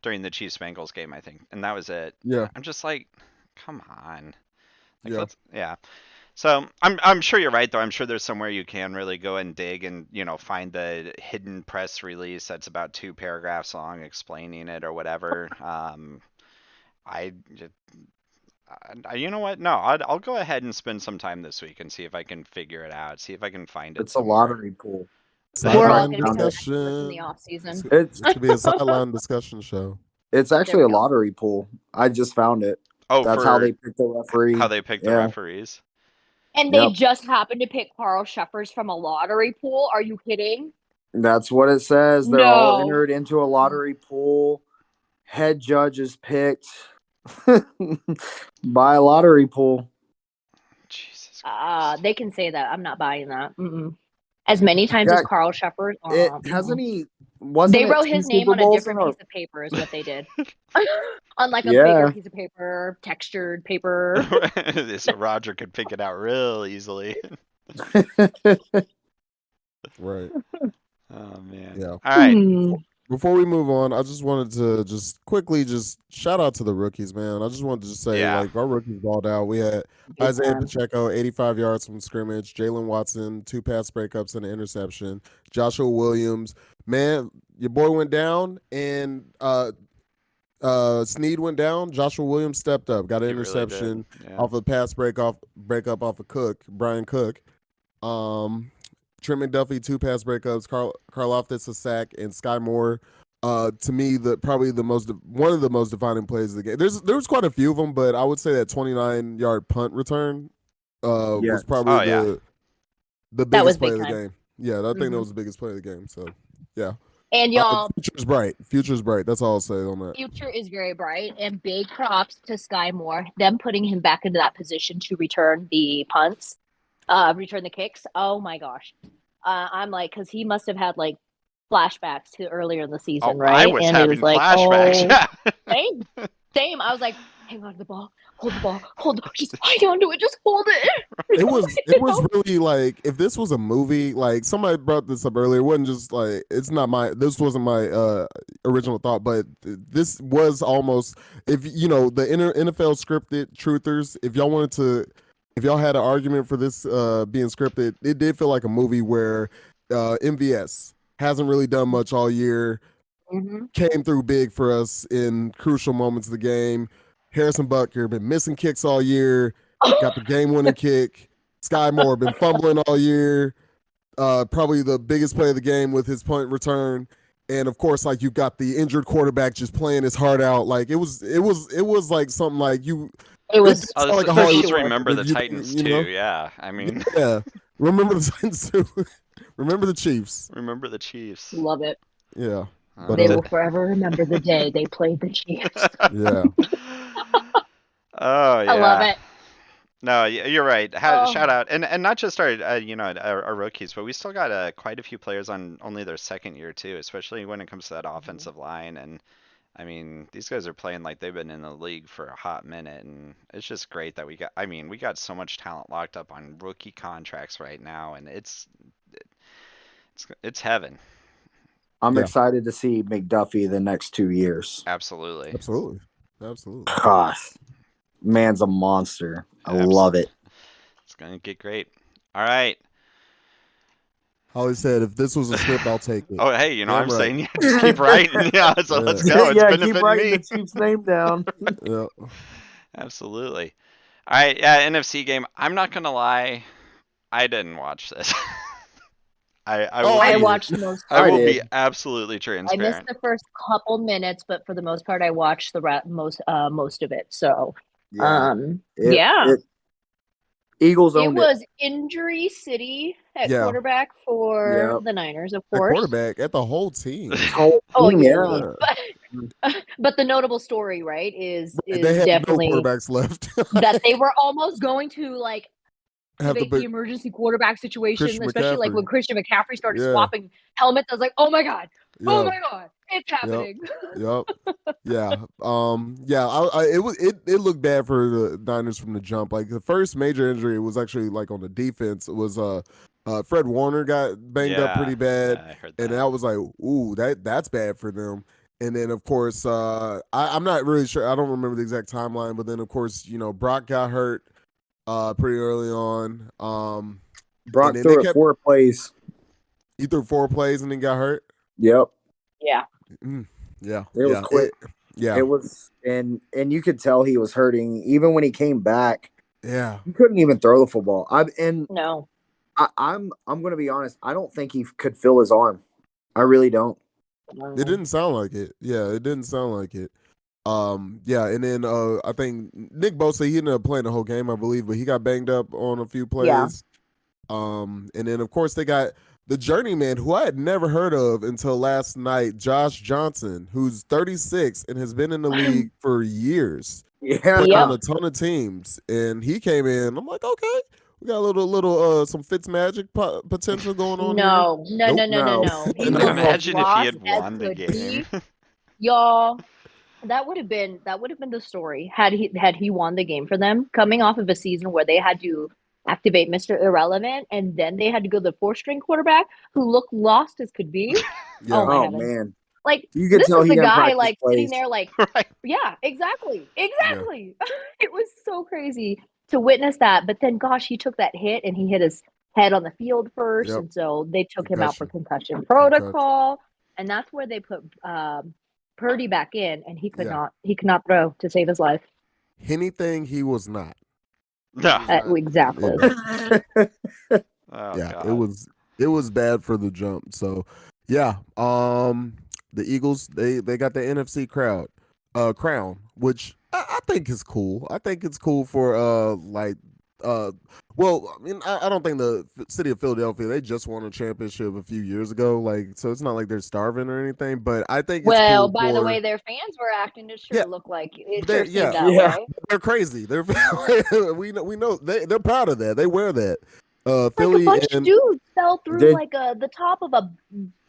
during the Chiefs Bengals game, I think, and that was it. Yeah, I'm just like, come on. Like yeah. yeah. So I'm sure you're right though. I'm sure there's somewhere you can really go and dig and find the hidden press release that's about 2 paragraphs long explaining it or whatever. I, j- you know what? No, I'll go ahead and spend some time this week and see if I can figure it out. See if I can find it It's a somewhere. lottery pool. We're all Sideline going to become Found it. experts in the discussion. off season. It's This could be a sideline discussion show. it's There actually we a go. lottery pool. I just found it. Oh, That's how for they pick the how referee. they pick the Yeah. referees. And they Yep. just happened to pick Carl Sheffers from a lottery pool. Are you kidding? That's what it says. They're all No. entered into a lottery pool. Head judge is picked by a lottery pool. Jesus Christ. They can say that. I'm not buying that. Mm-mm. As many times as Yeah, Carl Shepard. it Mm-mm. hasn't he wasn't They it wrote 2 his name Super on a Bowls in different a piece of paper is what they did. On like a bigger yeah. piece of paper, textured paper. So Roger could pick it out real easily. Right. Oh man. Yeah. All right. Before we move on, I just wanted to just quickly just shout out to the rookies, man. I just wanted to say, Yeah. like, our rookies balled out. We had Big Isaiah time. Pacheco, 85 yards from scrimmage. Jalen Watson, 2 pass breakups and an interception. Joshua Williams, man, your boy went down, and Snead went down. Joshua Williams stepped up, got an He really interception did. Yeah. off a pass breakup off of Brian Cook. Trent McDuffie, 2 pass breakups. Karlaftis a sack, and Sky Moore. To me, probably one of the most defining plays of the game. There's quite a few of them, but I would say that 29-yard punt return was Yes. probably Oh, yeah. the That was biggest play big of the time. game. Yeah, I think that Mhm. was the biggest play of the game. So, yeah. And y'all, Future's bright. Future's bright. That's all I'll say on that. future is very bright, and big props to Sky Moore, them putting him back into that position to return the punts, return the kicks. Oh my gosh. I'm like, because he must have had like flashbacks to earlier in the season, Oh, I right? was And it was having like, flashbacks. oh, Yeah. same, same. I was like, hang on to the ball, hold the ball, just hang on to it, just hold it. It was really like, if this was a movie, like somebody brought this up earlier, it wasn't just like, this wasn't my original thought, but this was almost, if you know, the NFL scripted truthers, if y'all had an argument for this being scripted, it did feel like a movie where MVS hasn't really done much all year, came through big for us in crucial moments of the game. Harrison Butker been missing kicks all year, got the game-winning kick. Sky Moore been fumbling all year. Probably the biggest play of the game with his punt return, and of course, like, you got the injured quarterback just playing his heart out. Like, it was like something like you. It was Oh, like a for Hollywood sure. remember the review, Titans you too. know? Yeah. I mean, Yeah. Remember the Titans too. Remember the Chiefs. remember the Chiefs. Love it. Yeah. But, They will forever remember the day they played the Chiefs. Yeah. Oh yeah. I love it. No, you're right. Oh. Shout out, and not just our our rookies, but we still got quite a few players on only their second year too, especially when it comes to that offensive line. And I mean, these guys are playing like they've been in the league for a hot minute, and it's just great that we got. I mean, we got so much talent locked up on rookie contracts right now, and it's heaven. I'm Yeah. excited to see McDuffie the next 2 years. Absolutely. Absolutely. Gosh, man's a monster. I love it. It's gonna get great. All right. Holly said, if this was a script, I'll take it. Oh, hey, Damn I'm right. saying, yeah, just keep writing. Yeah, so let's go. It's Yeah, keep benefiting writing me. the Chiefs' name down. Yeah. Absolutely. All right, yeah, NFC game. I'm not gonna lie, I didn't watch this. I will I did. watched most. I will did. be absolutely I missed transparent. the first couple minutes, but for the most part, I watched the most of it. So, Yeah. yeah, Eagles it owned it. was injury city at Yeah. quarterback for Yep. the Niners, of At course. quarterback, at the whole team. Whole Oh, team, yeah. Yeah. But the notable story, right, is They had definitely no quarterbacks left. that they were almost going to like Have activate the emergency quarterback situation, Christian especially like McCaffrey. when Christian McCaffrey started Yeah. swapping helmets. I was like, oh my god, oh Yeah. my god, it's happening. Yep. Yeah. Yeah. It looked bad for the Niners from the jump. Like, the first major injury was actually like on the defense. It was Fred Warner got banged up pretty bad, Yeah, I heard and that. I was like, ooh, that's bad for them. And then, of course, I'm not really sure. I don't remember the exact timeline, but then, of course, Brock got hurt pretty early on. Brock then threw they it 4 plays. He threw 4 plays and then got hurt. Yep. Yeah. Yeah. It was quick. It was, and you could tell he was hurting. Even when he came back, yeah, he couldn't even throw the football. No. I'm going to be honest. I don't think he could feel his arm. I really don't. It didn't sound like it. Yeah, it didn't sound like it. Yeah, and then I think Nick Bosa, he ended up playing the whole game, I believe, but he got banged up on a few Yeah. plays. And then of course they got the journeyman who I had never heard of until last night, Josh Johnson, who's 36 and has been in the league for years, Yeah. playing on Yep. a ton of teams. And he came in. I'm like, okay, we got a some Fitz magic potential going on here. No, no, no, Nope. no, no, No. no. He And was then, as Imagine if he lost had as won the could game. be. Y'all, that would have been the story had he won the game for them, coming off of a season where they had to activate Mr. Irrelevant and then they had to go to the four-string quarterback who looked lost as could be. Oh yeah, my Oh heavens. man, Like you could this tell is he the didn't guy practice like sitting plays. there like, Right. yeah, exactly. yeah, Exactly. It was so crazy to witness that. But then gosh, he took that hit and he hit his head on the field first. yep. And so they took him out for concussion Concussion. protocol. And that's where they put Purdy back in and Yeah. he could not throw to save his life. Anything he was not. He No. was not. Exactly. Oh Yeah, God. it was bad for the jump. So yeah, the Eagles they got the NFC crown, which I think is cool. I think it's cool for well, I mean, I don't think the city of Philadelphia, they just won a championship a few years ago, like, so it's not like they're starving or anything, but I think it's Well, cool by the for, way their fans were acting, it yeah, sure looked like it they're, sure seemed yeah, that Yeah. way. they're crazy. They're we know they're proud of that. They wear that. Like a Philly bunch of and dudes fell through Did like the top of a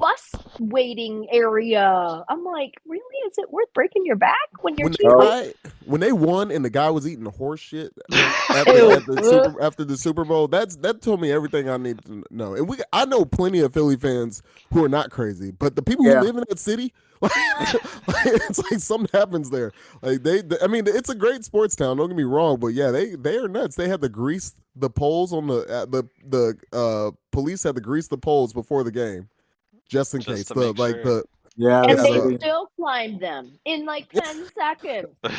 bus waiting area. I'm like, really? Is it worth breaking your back when your when team oh comes? when they won and the guy was eating horse shit Ew. after the Super Bowl, that told me everything I need to know. And I know plenty of Philly fans who are not crazy, but the people who yeah. live in that city, like, it's like something happens there. Like I mean, it's a great sports town. Don't get me wrong, but yeah, they are nuts. They had to grease the poles on the police had to grease the poles before the game just in case. Just to make sure. Yeah, the And Yeah, they city. still climbed them in like 10 seconds. Yeah.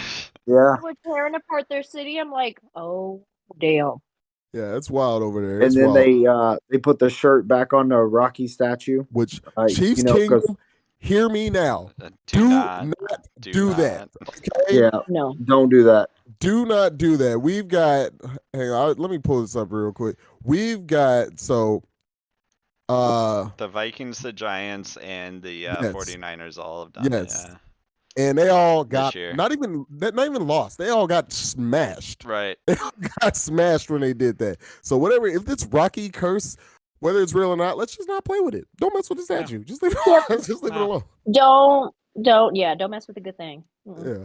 They were tearing apart their city. I'm like, oh, damn. yeah, it's wild over there. And It's then wild. they put the shirt back on the Rocky statue. Which You Chiefs know, because Kingdom, hear me now. Do Do not. not Do do not. that. Okay? yeah, No. don't do that. Do not do that. We've got hang on, let me pull this up real quick. We've got The Vikings, the Giants, and the yes, 49ers all have done it. yes. Yeah. And they all This got year. not even lost. They all got smashed. Right. They all got smashed when they did that. So whatever, if it's Rocky curse, whether it's real or not, let's just not play with it. Don't mess with the statue. Just leave it Yep. just leave it No. alone. Don't mess with a good thing. Yeah.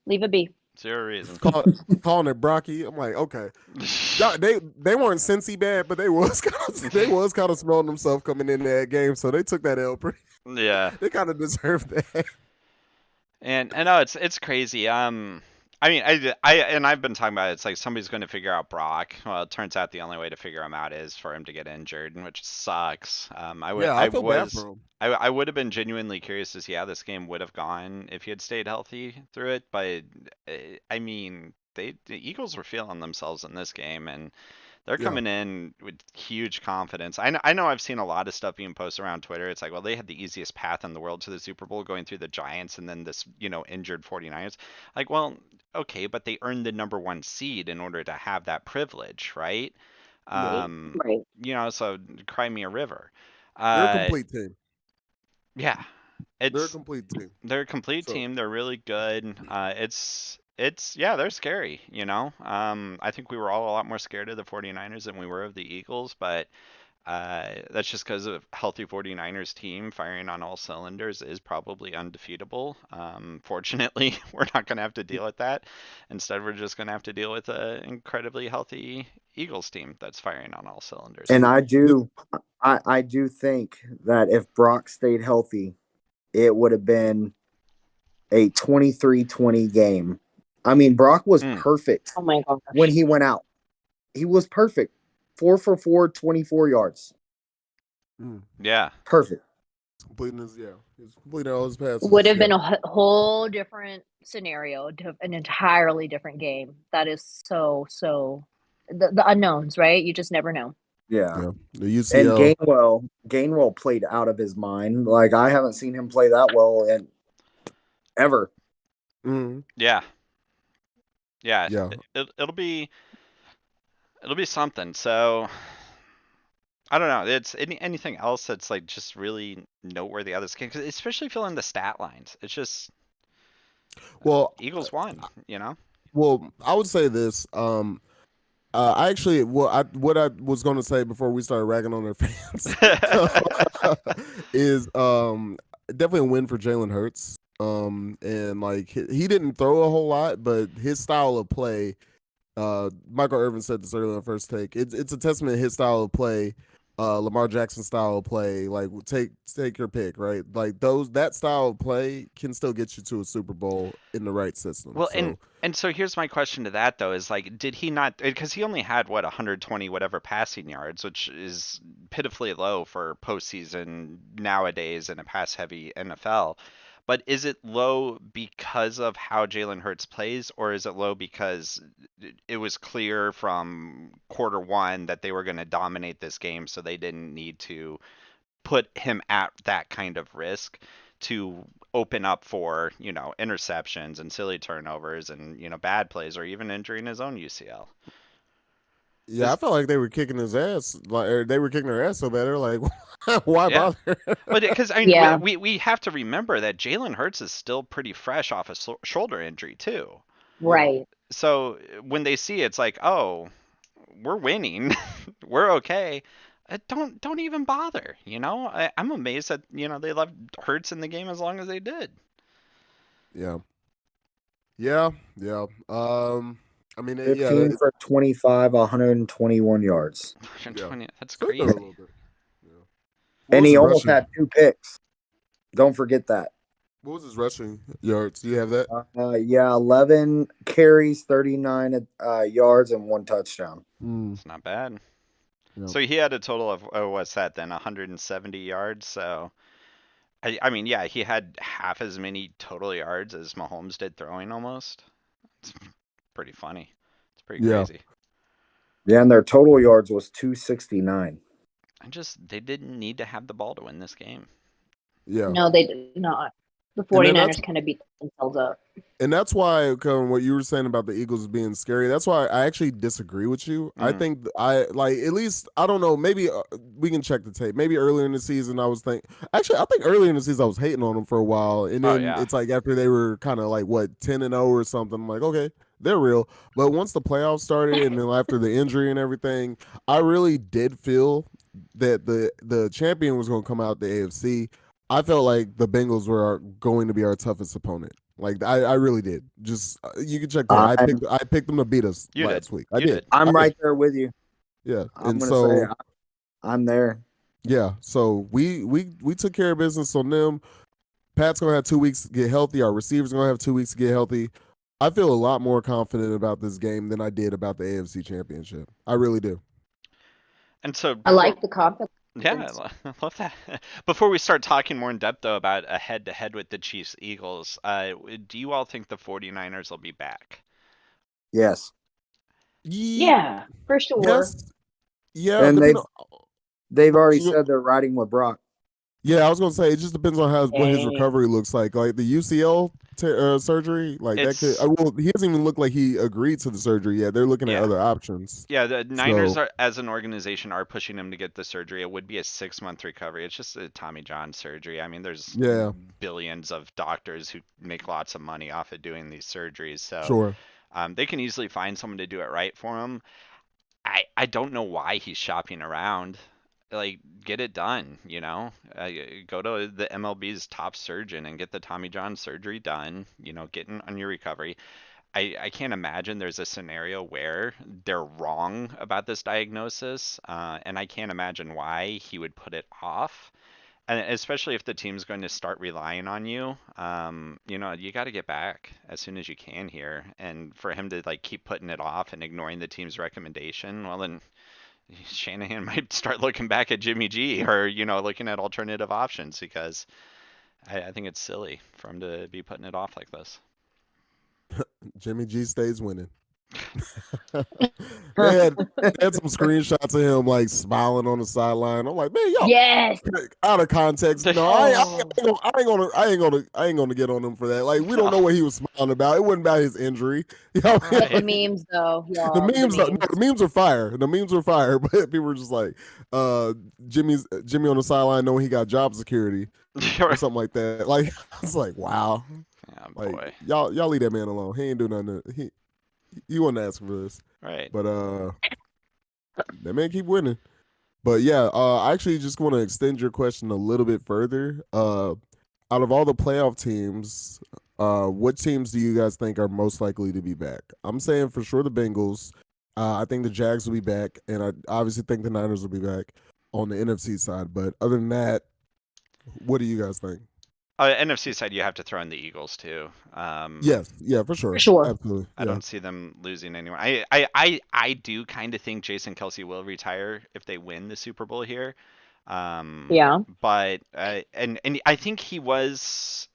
Leave it be. Zero reason. Calling it Brocky. I'm like, okay. They weren't Cincy bad, but they was kind of smelling themselves coming in that game, so they took that L pretty. Yeah. They kind of deserved that. And I know it's crazy. I mean, I've been talking about it. It's like somebody's going to figure out Brock. Well, it turns out the only way to figure him out is for him to get injured, which sucks. I feel bad for him. I would have been genuinely curious to see how this game would have gone if he had stayed healthy through it. But I mean, the Eagles were feeling themselves in this game, and they're Yeah. coming in with huge confidence. I know I've seen a lot of stuff being posted around Twitter. It's like, well, they had the easiest path in the world to the Super Bowl, going through the Giants and then this, injured 49ers. Like, well, okay, but they earned the number one seed in order to have that privilege, right? Right. So cry me a river. They're a complete team. Yeah, They're a it's complete team. they're a complete So- team. They're really good. Yeah, they're scary, I think we were all a lot more scared of the 49ers than we were of the Eagles, but that's just because a healthy 49ers team firing on all cylinders is probably undefeatable. Fortunately, we're not going to have to deal with that. Instead, we're just going to have to deal with an incredibly healthy Eagles team that's firing on all cylinders. And I do think that if Brock stayed healthy, it would have been a 23-20 game. I mean, Brock was perfect Oh my gosh. when he went out. He was perfect. 4 for 4, 24 yards. Yeah. Perfect. He's completing all his passes. Would have been a whole different scenario, an entirely different game. That is so the unknowns, right? You just never know. Yeah. The And UCL. Gainwell played out of his mind. Like, I haven't seen him play that well ever. Mm, Yeah, yeah. yeah. It'll be something. So I don't know. It's anything else that's like just really noteworthy out of this game, 'cause especially filling the stat lines. It's just Well, Eagles won. You know. I would say this. I actually, what I was going to say before we started ragging on their fans is definitely a win for Jalen Hurts. And like he didn't throw a whole lot, but his style of play. Michael Irvin said this earlier on First Take. It's a testament to his style of play, Lamar Jackson style of play. Like take your pick, right? Like that style of play can still get you to a Super Bowl in the right system. Well, and So and so here's my question to that though is like, did he not? Because he only had what 120 whatever passing yards, which is pitifully low for postseason nowadays in a pass-heavy NFL. But is it low because of how Jalen Hurts plays, or is it low because it was clear from quarter one that they were going to dominate this game, so they didn't need to put him at that kind of risk to open up for, interceptions and silly turnovers and, bad plays or even injuring his own UCL. yeah, I Is felt like they were kicking his ass. Like or they were kicking their ass so bad. They're like, why Yeah. bother? But because I mean, we, Yeah, we we have to remember that Jalen Hurts is still pretty fresh off a shoulder injury too. Yeah, right. So when they see it's like, oh, we're winning, we're okay. Don't even bother. I'm amazed that they left Hurts in the game as long as they did. yeah, yeah, yeah. I mean, yeah, 15 for 25, 121 yards. yeah. 120. That's So he threw a crazy. little bit. Yeah. What And was he his almost rushing? had 2 picks. Don't forget that. What was his rushing yards? Do you have that? Yeah, 11 carries, 39 yards, and 1 touchdown. Mm, It's not bad. yeah, So he had a total of, oh, what's that then? 170 yards. So I mean, yeah, he had half as many total yards as Mahomes did throwing almost. It's pretty funny. It's pretty yeah, crazy. Yeah, and their total yards was 269. They didn't need to have the ball to win this game. yeah. No, they did not. The And then that's 49ers kind of beat themselves up. And that's why, Colin, what you were saying about the Eagles being scary, that's why I actually disagree with you. I Mm. think I like at least I don't know. Maybe we can check the tape. Maybe earlier in the season, I was I think earlier in the season I was hating on them for a while, and Oh then yeah. it's like after they were kind of like what 10-0 or something. I'm like, okay, they're real. But once the playoffs started, and then after the injury and everything, I really did feel that the champion was going to come out the AFC. I felt like the Bengals were going to be our toughest opponent. Like I really did. Just you can check that. I'm I picked them to beat us You did. last week. I You did. did. I I'm did. right there with you. Yeah. I'm And gonna say so I'm there. yeah. So we took care of business on them. Pat's gonna have 2 weeks to get healthy. Our receivers gonna have 2 weeks to get healthy. I feel a lot more confident about this game than I did about the AFC Championship. I really do. And so I before, like the confidence. yeah, I love that. Before we start talking more in depth though about a head-to-head with the Chiefs Eagles, do you all think the 49ers will be back? Yes, Yeah, for sure. Yes. Yeah. and Depending they've already on, said they're riding with Brock. Yeah, I was gonna say it just depends on what his Dang. recovery looks like. Like the UCL surgery, like that could. It's Well, he doesn't even look like he agreed to the surgery yet. They're looking at Yeah. other options. Yeah, the Niners So are, as an organization, are pushing him to get the surgery. It would be a 6-month recovery. It's just a Tommy John surgery. I mean, there's yeah, billions of doctors who make lots of money off of doing these surgeries, so sure. they can easily find someone to do it right for him. I don't know why he's shopping around. Like, get it done, go to the MLB's top surgeon and get the Tommy John surgery done, get on your recovery. I can't imagine there's a scenario where they're wrong about this diagnosis, and I can't imagine why he would put it off. And especially if the team's going to start relying on you, you got to get back as soon as you can here. And for him to like keep putting it off and ignoring the team's recommendation, well then Shanahan might start looking back at Jimmy G or looking at alternative options because I think it's silly for him to be putting it off like this. Jimmy G stays winning. they had they had some screenshots of him like smiling on the sideline. I'm like, man, y'all Yes. out of context. No, Oh. I ain't gonna get on him for that. Like, we don't know what he was smiling about. It wasn't about his injury. You know what I But the mean? memes, though, The y'all, the memes, no, memes. the memes are fire. The memes are fire, but people were just like, Jimmy on the sideline knowing he got job security or something like that. Like, it's like, wow, Yeah, like boy. y'all leave that man alone. He ain't do nothing. He wasn't asking for this, Right. but that man keep winning. But yeah, I actually just want to extend your question a little bit further. Out of all the playoff teams, what teams do you guys think are most likely to be back? I'm saying for sure the Bengals. I think the Jags will be back, and I obviously think the Niners will be back on the NFC side. But other than that, what do you guys think? NFC side, you have to throw in the Eagles too. Yes, yeah, for For sure, sure. absolutely, I yeah, don't see them losing anyone. I do kind of think Jason Kelsey will retire if they win the Super Bowl here. Yeah. But and I think he was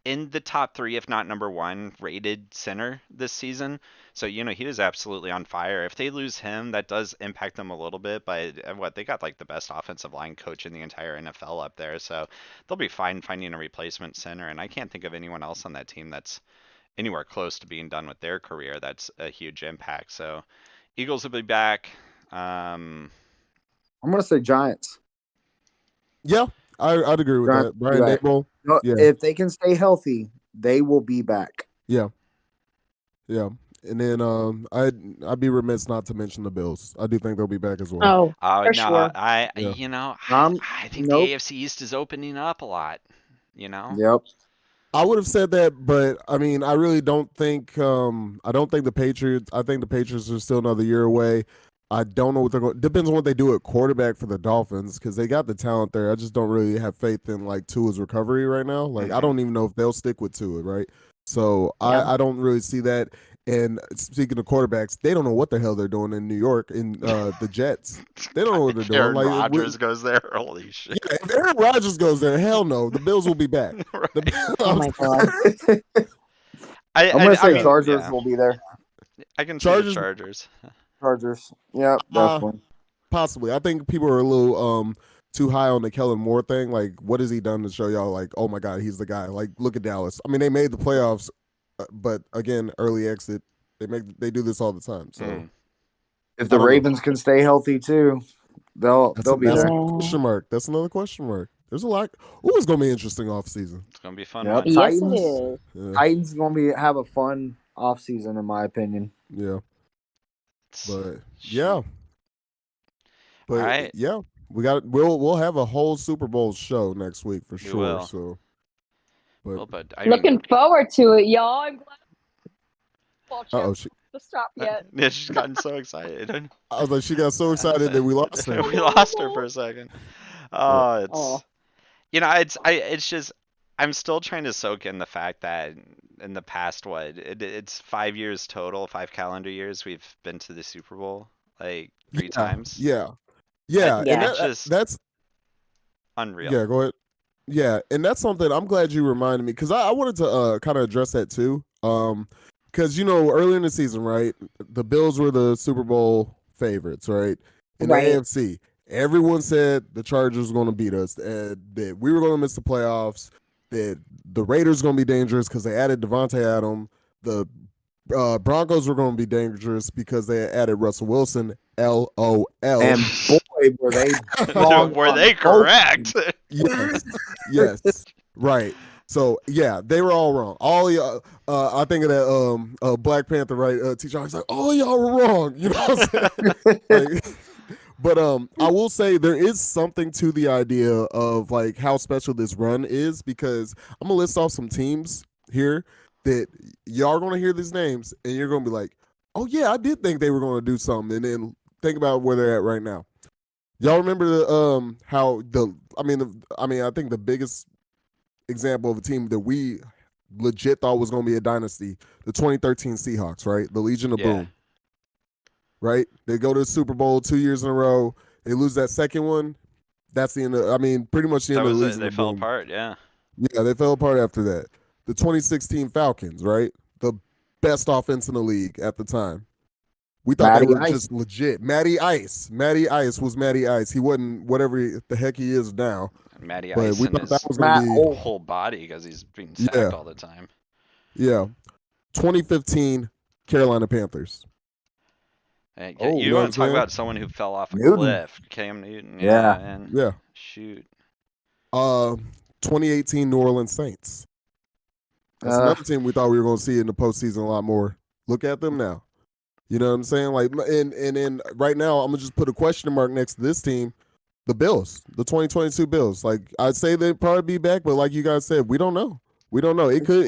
in the top three, if not number one, rated center this season. So he was absolutely on fire. If they lose him, that does impact them a little bit. But what they got like the best offensive line coach in the entire NFL up there, so they'll be fine finding a replacement center. And I can't think of anyone else on that team that's anywhere close to being done with their career. That's a huge impact. So Eagles will be back. I'm gonna say Giants. yeah. I'd agree with Giants that. will be Brian back. Dable, No, yeah, if they can stay healthy, they will be back. yeah, yeah. And then I'd be remiss not to mention the Bills. I do think they'll be back as well. Oh, Oh for no, sure. I Yeah. I think the Nope. AFC East is opening up a lot. Yep. I would have said that, but I mean, I really don't think. I don't think the Patriots. I think the Patriots are still another year away. I don't know what they're going. Depends on what they do at quarterback for the Dolphins because they got the talent there. I just don't really have faith in like Tua's recovery right now. Like I Mhm. don't even know if they'll stick with Tua, right? So Yeah. I don't really see that. And speaking of quarterbacks, they don't know what the hell they're doing in New York in the Jets. They don't know what they're doing. Aaron Like Rodgers goes there. Holy shit! yeah, if Aaron Rodgers goes there, hell no, the Bills will be back. The Right. Oh my God. I'm gonna I say mean, Chargers yeah, will be there. I can see the Chargers. Chargers. Chargers. Yep, Uh, definitely. Possibly. I think people are a little too high on the Kellen Moore thing. Like, what has he done to show y'all? Like, oh my God, he's the guy. Like, look at Dallas. I mean, they made the playoffs, but again, early exit. They do this all the time. So Mm. If I the don't know. Ravens can stay healthy too, they'll be That's there. another Yeah. question mark. That's another question mark. There's a lot. Ooh, it's gonna be an interesting off season. It's gonna be a fun Yep. one. Yes, it Titans. is. Yeah, Titans gonna have a fun off season in my opinion. yeah. It's- But Shoot. yeah, All but right, yeah, we'll have a whole Super Bowl show next week for we sure. will. So, but Well, but I mean, Looking forward to it, y'all. I'm glad football oh, champ to stop yet. yeah, she's gotten so excited. I was like, she got so excited that we lost her. We lost her for a second. Yeah. Oh, Oh, it's just I'm still trying to soak in the fact that in the past it's 5 years total, 5 calendar years we've been to the Super Bowl like three Yeah, times. yeah, yeah, and Yeah. It's just that's unreal. yeah. Go ahead. Yeah, and that's something I'm glad you reminded me because I wanted to kind of address that too. Because earlier in the season, right, the Bills were the Super Bowl favorites, right, in the right. AFC. Everyone said the Chargers were going to beat us, and that we were going to miss the playoffs. That the Raiders were going to be dangerous because they added Devontae Adams. The Broncos were going to be dangerous because they added Russell Wilson. LOL. And boy, were they wrong Were on they both. correct? Yes, yes, right. So yeah, they were all wrong. All y'all, I think of that Black Panther, right? Teacher, he's like, all y'all were wrong. You know what I'm saying? Like, but I will say there is something to the idea of like how special this run is because I'm gonna list off some teams here that y'all are gonna hear these names and you're gonna be like, oh yeah, I did think they were gonna do something, and then think about where they're at right now. Y'all remember the how the I think the biggest example of a team that we legit thought was going to be a dynasty, the 2013 Seahawks, right? The Legion of Yeah. Boom, right? They go to the Super Bowl 2 years in a row. They lose that second one. That's the end of, pretty much the That end of was the it. Legion They of fell Boom. apart. Yeah. Yeah, they fell apart after that. The 2016 Falcons, right? The best offense in the league at the time. We thought they Matty were Ice. just legit. Matty Ice. Matty Ice was Matty Ice. He wasn't whatever the heck he is now. Matty But Ice we and thought that his was going to Matt be, Holt. whole body because he's being Yeah. sacked all the time. yeah. 2015 Carolina Panthers. Hey, Oh, you You know what I'm want to talk saying? about someone who fell off a Newton. cliff? Cam Newton. Yeah. Man. Yeah. Shoot. 2018 New Orleans Saints. That's another team we thought we were going to see in the postseason a lot more. Look at them now. You know what I'm saying? Like, and right now, I'm gonna just put a question mark next to this team, the Bills, the 2022 Bills. Like, I'd say they'd probably be back, but like you guys said, we don't know. We don't know. It could.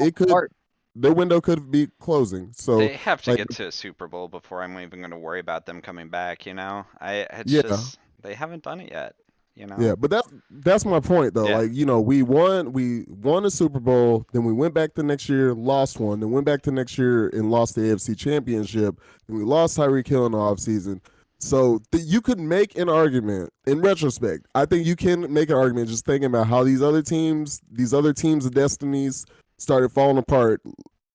Their window could be closing. So They have to like, get to a Super Bowl before I'm even going to worry about them coming back. It's yeah. just they haven't done it yet. Yeah, but that's my point though. Yeah. Like, we won a Super Bowl, then we went back the next year, lost one, then went back the next year and lost the AFC Championship, and we lost Tyreek Hill in the offseason. So you could make an argument in retrospect. I think you can make an argument just thinking about how these other teams of destinies started falling apart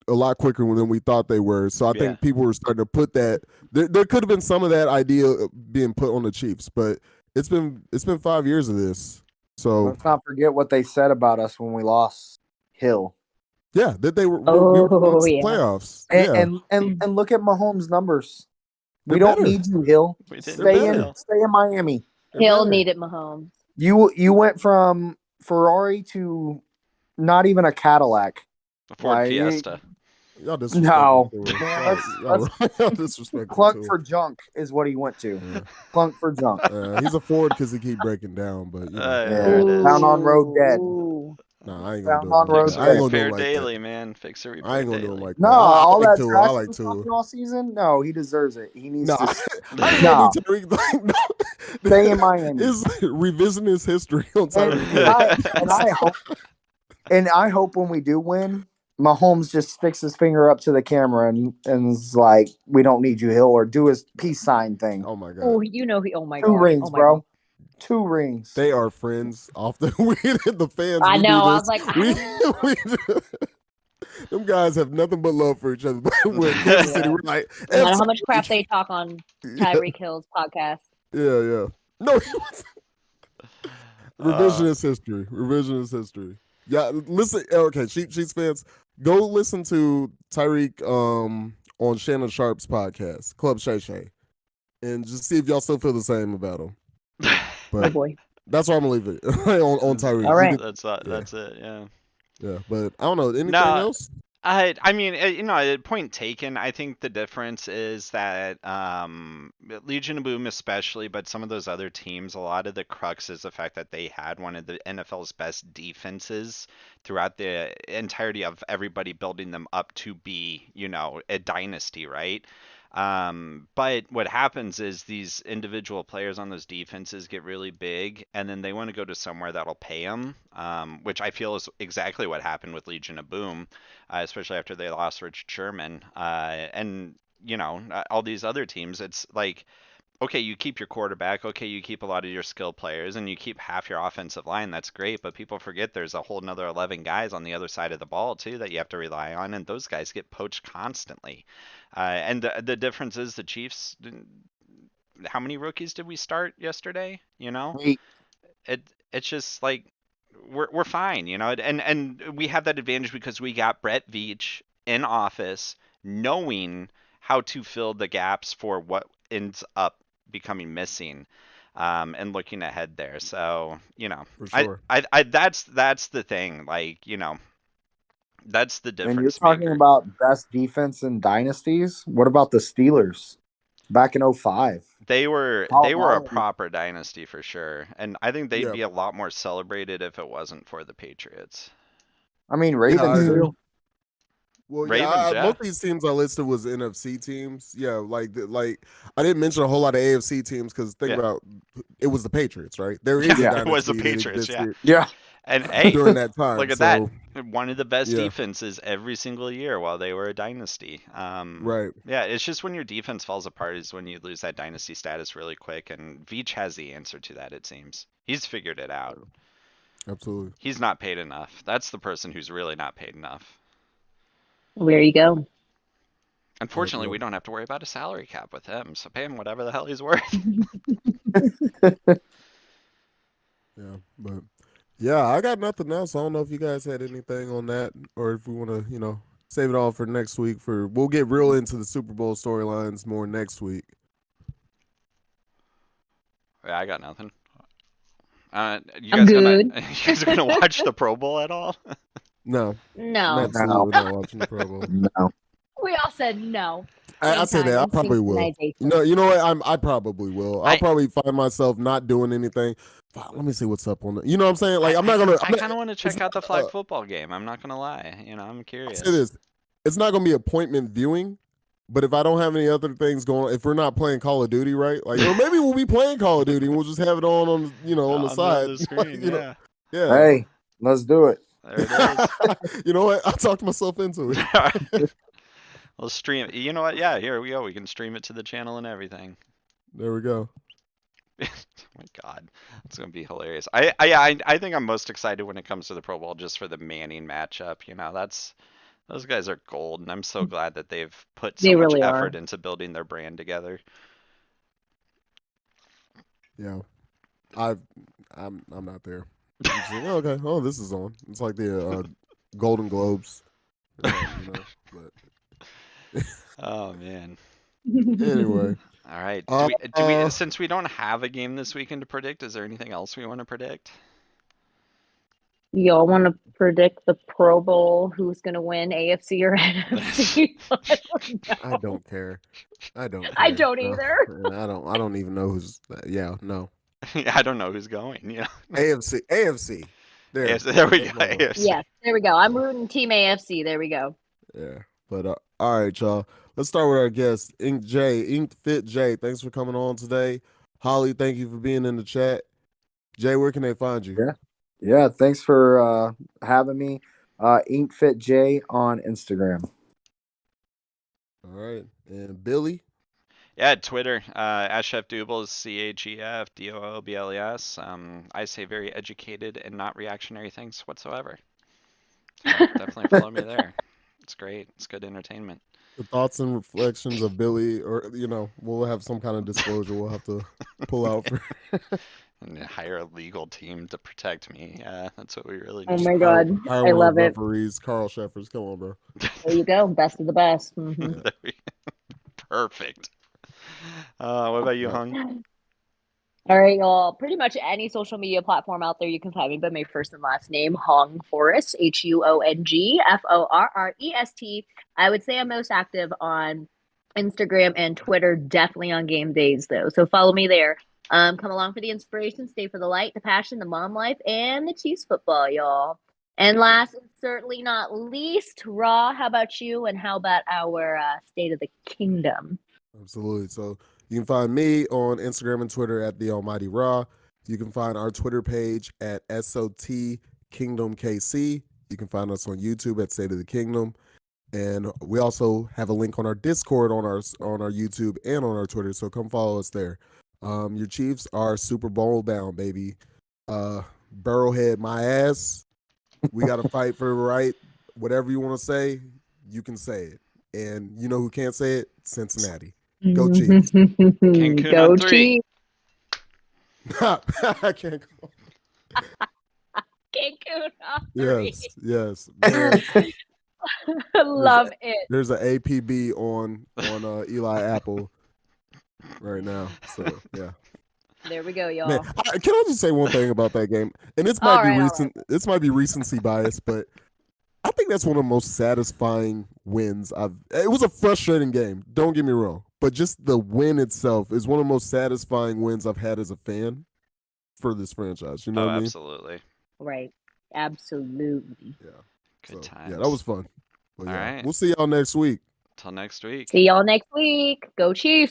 a lot quicker than we thought they were. So I think people were starting to put that there could have been some of that idea being put on the Chiefs, but it's been 5 years of this. So Let's not forget what they said about us when we lost Hill. yeah, that we were yeah. playoffs. And look at Mahomes' numbers. We They're don't better. need you, Hill. We didn't They're Stay better. in Miami. Hill better. needed Mahomes. You went from Ferrari to not even a Cadillac. Ford Like, Fiesta. Y'all No. disrespectful. Man, Y'all disrespectful. Clunk too. for junk is what he went to. Yeah. Clunk for junk. He's a Ford because he keep breaking down, but There it is. Down on road dead. Ooh. nah, I ain't gonna Down do on it. road Like that. I ain't Fixer gonna do repair it like daily, that. man. Fixer I repair ain't gonna do daily. it like No, that. all I like that Tua. trash I like he was Tua. talking all season. No, he deserves it. He needs No, to I ain't Nah. gonna do Tyreek. Like, no. stay in Miami. It's revisionist history on And, Tyreek and I hope when we do win, Mahomes just sticks his finger up to the camera and is like, "We don't need you, Hill," or do his peace sign thing. Oh my god. Oh, oh my Two gosh. rings, Oh my bro. gosh. 2 rings. They are friends off the the fans. I we know. Do I this. was like, Them guys have nothing but love for each other. But when Kansas City, we're like, no matter how much crap they talk on Tyreek Hill's podcast. Yeah. No, revisionist history. Revisionist history. Yeah, listen. Okay, Chiefs fans, go listen to Tyreek on Shannon Sharp's podcast, Club Shay Shay, and just see if y'all still feel the same about him. Oh But boy. that's where I'm gonna leave it on Tyreek. All right. That's it. Yeah. Yeah, but I don't know anything No, else. I mean, point taken. I think the difference is that Legion of Boom especially, but some of those other teams, a lot of the crux is the fact that they had one of the NFL's best defenses throughout the entirety of everybody building them up to be, a dynasty, right? But what happens is these individual players on those defenses get really big, and then they want to go to somewhere that'll pay them, which I feel is exactly what happened with Legion of Boom, especially after they lost Rich Sherman. And, all these other teams, it's like, okay, you keep your quarterback, okay, you keep a lot of your skill players, and you keep half your offensive line. That's great, but people forget there's a whole another 11 guys on the other side of the ball too that you have to rely on, and those guys get poached constantly. And the difference is the Chiefs. How many rookies did we start yesterday? Hey, It's just like we're fine, and we have that advantage because we got Brett Veach in office, knowing how to fill the gaps for what ends up becoming missing, and looking ahead there. So, For sure. that's the thing. Like, that's the and you're difference talking maker. about best defense in dynasties. What about the Steelers back in 05? They were How a long? proper dynasty for sure, and I think they'd Yeah. be a lot more celebrated if it wasn't for the Patriots. I mean, I Ravens agree. too. Well, Ravens, yeah, yeah. most of these teams I listed was NFC teams. Yeah, like I didn't mention a whole lot of AFC teams because think Yeah. about it was the Patriots, right? There is Yeah, a it was the dynasty that Patriots, yeah. existed Yeah. And hey, during that time. look at so, that. One of the best Yeah. defenses every single year while they were a dynasty. Right. Yeah, it's just when your defense falls apart is when you lose that dynasty status really quick, and Veach has the answer to that, it seems. He's figured it out. Absolutely. He's not paid enough. That's the person who's really not paid enough. There you go. Unfortunately, we Yep. don't have to worry about a salary cap with him, so pay him whatever the hell he's worth. Yeah, but yeah, I got nothing else. I don't know if you guys had anything on that, or if we want to, save it all for next week. We'll get real into the Super Bowl storylines more next week. Yeah, I got nothing. You I'm guys gonna good. you guys are gonna watch the Pro Bowl at all? No, I'm No. No, absolutely not watching the Pro Bowl. no. We all said no. I Same say that time I and probably will. synchronization. You know what? I probably will. I'll I probably find myself not doing anything. Let me see what's up on the. You know what I'm saying? Like I I'm I, not gonna. I kind of want to It's check out the not. flag football game. I'm not gonna lie. I'm I say curious. this. It's not gonna be appointment viewing. But if I don't have any other things going, if we're not playing Call of Duty, right? Like, or maybe we'll be playing Call of Duty and we'll just have it on the On the side. other Like, screen, yeah. yeah. Hey, let's do it. There it is. You know what? I talked myself into it. We'll stream it. You know what? Yeah, here we go. We can stream it to the channel and everything. There we go. Oh my God, it's gonna be hilarious. I think I'm most excited when it comes to the Pro Bowl just for the Manning matchup. Those guys are gold, and I'm so glad that they've put so They much really effort are. into building their brand together. Yeah. I'm not there. I'm just like, oh, okay. Oh, this is on. It's like the Golden Globes. But Oh man. anyway. All right. Uh, Do we since we don't have a game this weekend to predict, is there anything else we want to predict? Y'all want to predict the Pro Bowl? Who's going to win, AFC or NFC? I don't care. I don't I care. don't No. either. I don't even know who's. Yeah, no. I don't know who's going. AFC. There. AFC, there we That's go. my vote. AFC. Yes, there we go. I'm rooting Team AFC. There we go. Yeah. But all right, y'all. Let's start with our guest, Ink Fit J. Thanks for coming on today. Holly, thank you for being in the chat. Jay, where can they find you? Yeah. Thanks for having me. InkFitJ on Instagram. All right. And Billy? Yeah, Twitter, @Chef Doobles, CHEFDOOBLES. I say very educated and not reactionary things whatsoever. So definitely follow me there. It's great. It's good entertainment. The thoughts and reflections of Billy, or we'll have some kind of disclosure we'll have to pull out for. And hire a legal team to protect me. Yeah, that's what we really Oh need. my God. Hire I one love of the it. referees, Carl Sheffers. Come on, bro. There you go. Best of the best. Mhm. There we go. Perfect. What about you, Hung? All right, y'all. Pretty much any social media platform out there, you can find me by my first and last name, Hong Forrest, HUONG FORREST. I would say I'm most active on Instagram and Twitter, definitely on game days, though. So follow me there. Come along for the inspiration, stay for the light, the passion, the mom life, and the Chiefs football, y'all. And last and certainly not least, Raw, how about you? And how about our State of the Kingdom? Absolutely. So you can find me on Instagram and Twitter at The Almighty Raw. You can find our Twitter page at SOT Kingdom KC. You can find us on YouTube at State of the Kingdom. And we also have a link on our Discord on our YouTube and on our Twitter. So come follow us there. Your Chiefs are Super Bowl bound, baby. Burrowhead, my ass. We got to fight for the right. Whatever you want to say, you can say it. And you know who can't say it? Cincinnati. Go Chiefs. Cancun Go on 3. Chiefs. I can't go. Cancun on 3. Yes. Man, Love it. there's an APB on Eli Apple right now. So yeah. There we go, y'all. Man, can I just say one thing about that game? And this might be recent. This might be recency bias, but I think that's one of the most satisfying wins It was a frustrating game. Don't get me wrong, but just the win itself is one of the most satisfying wins I've had as a fan for this franchise. You know what I mean? Absolutely. Right. Absolutely. Yeah. Good times. Yeah, that was fun. But All right. we'll see y'all next week. Till next week. See y'all next week. Go Chiefs.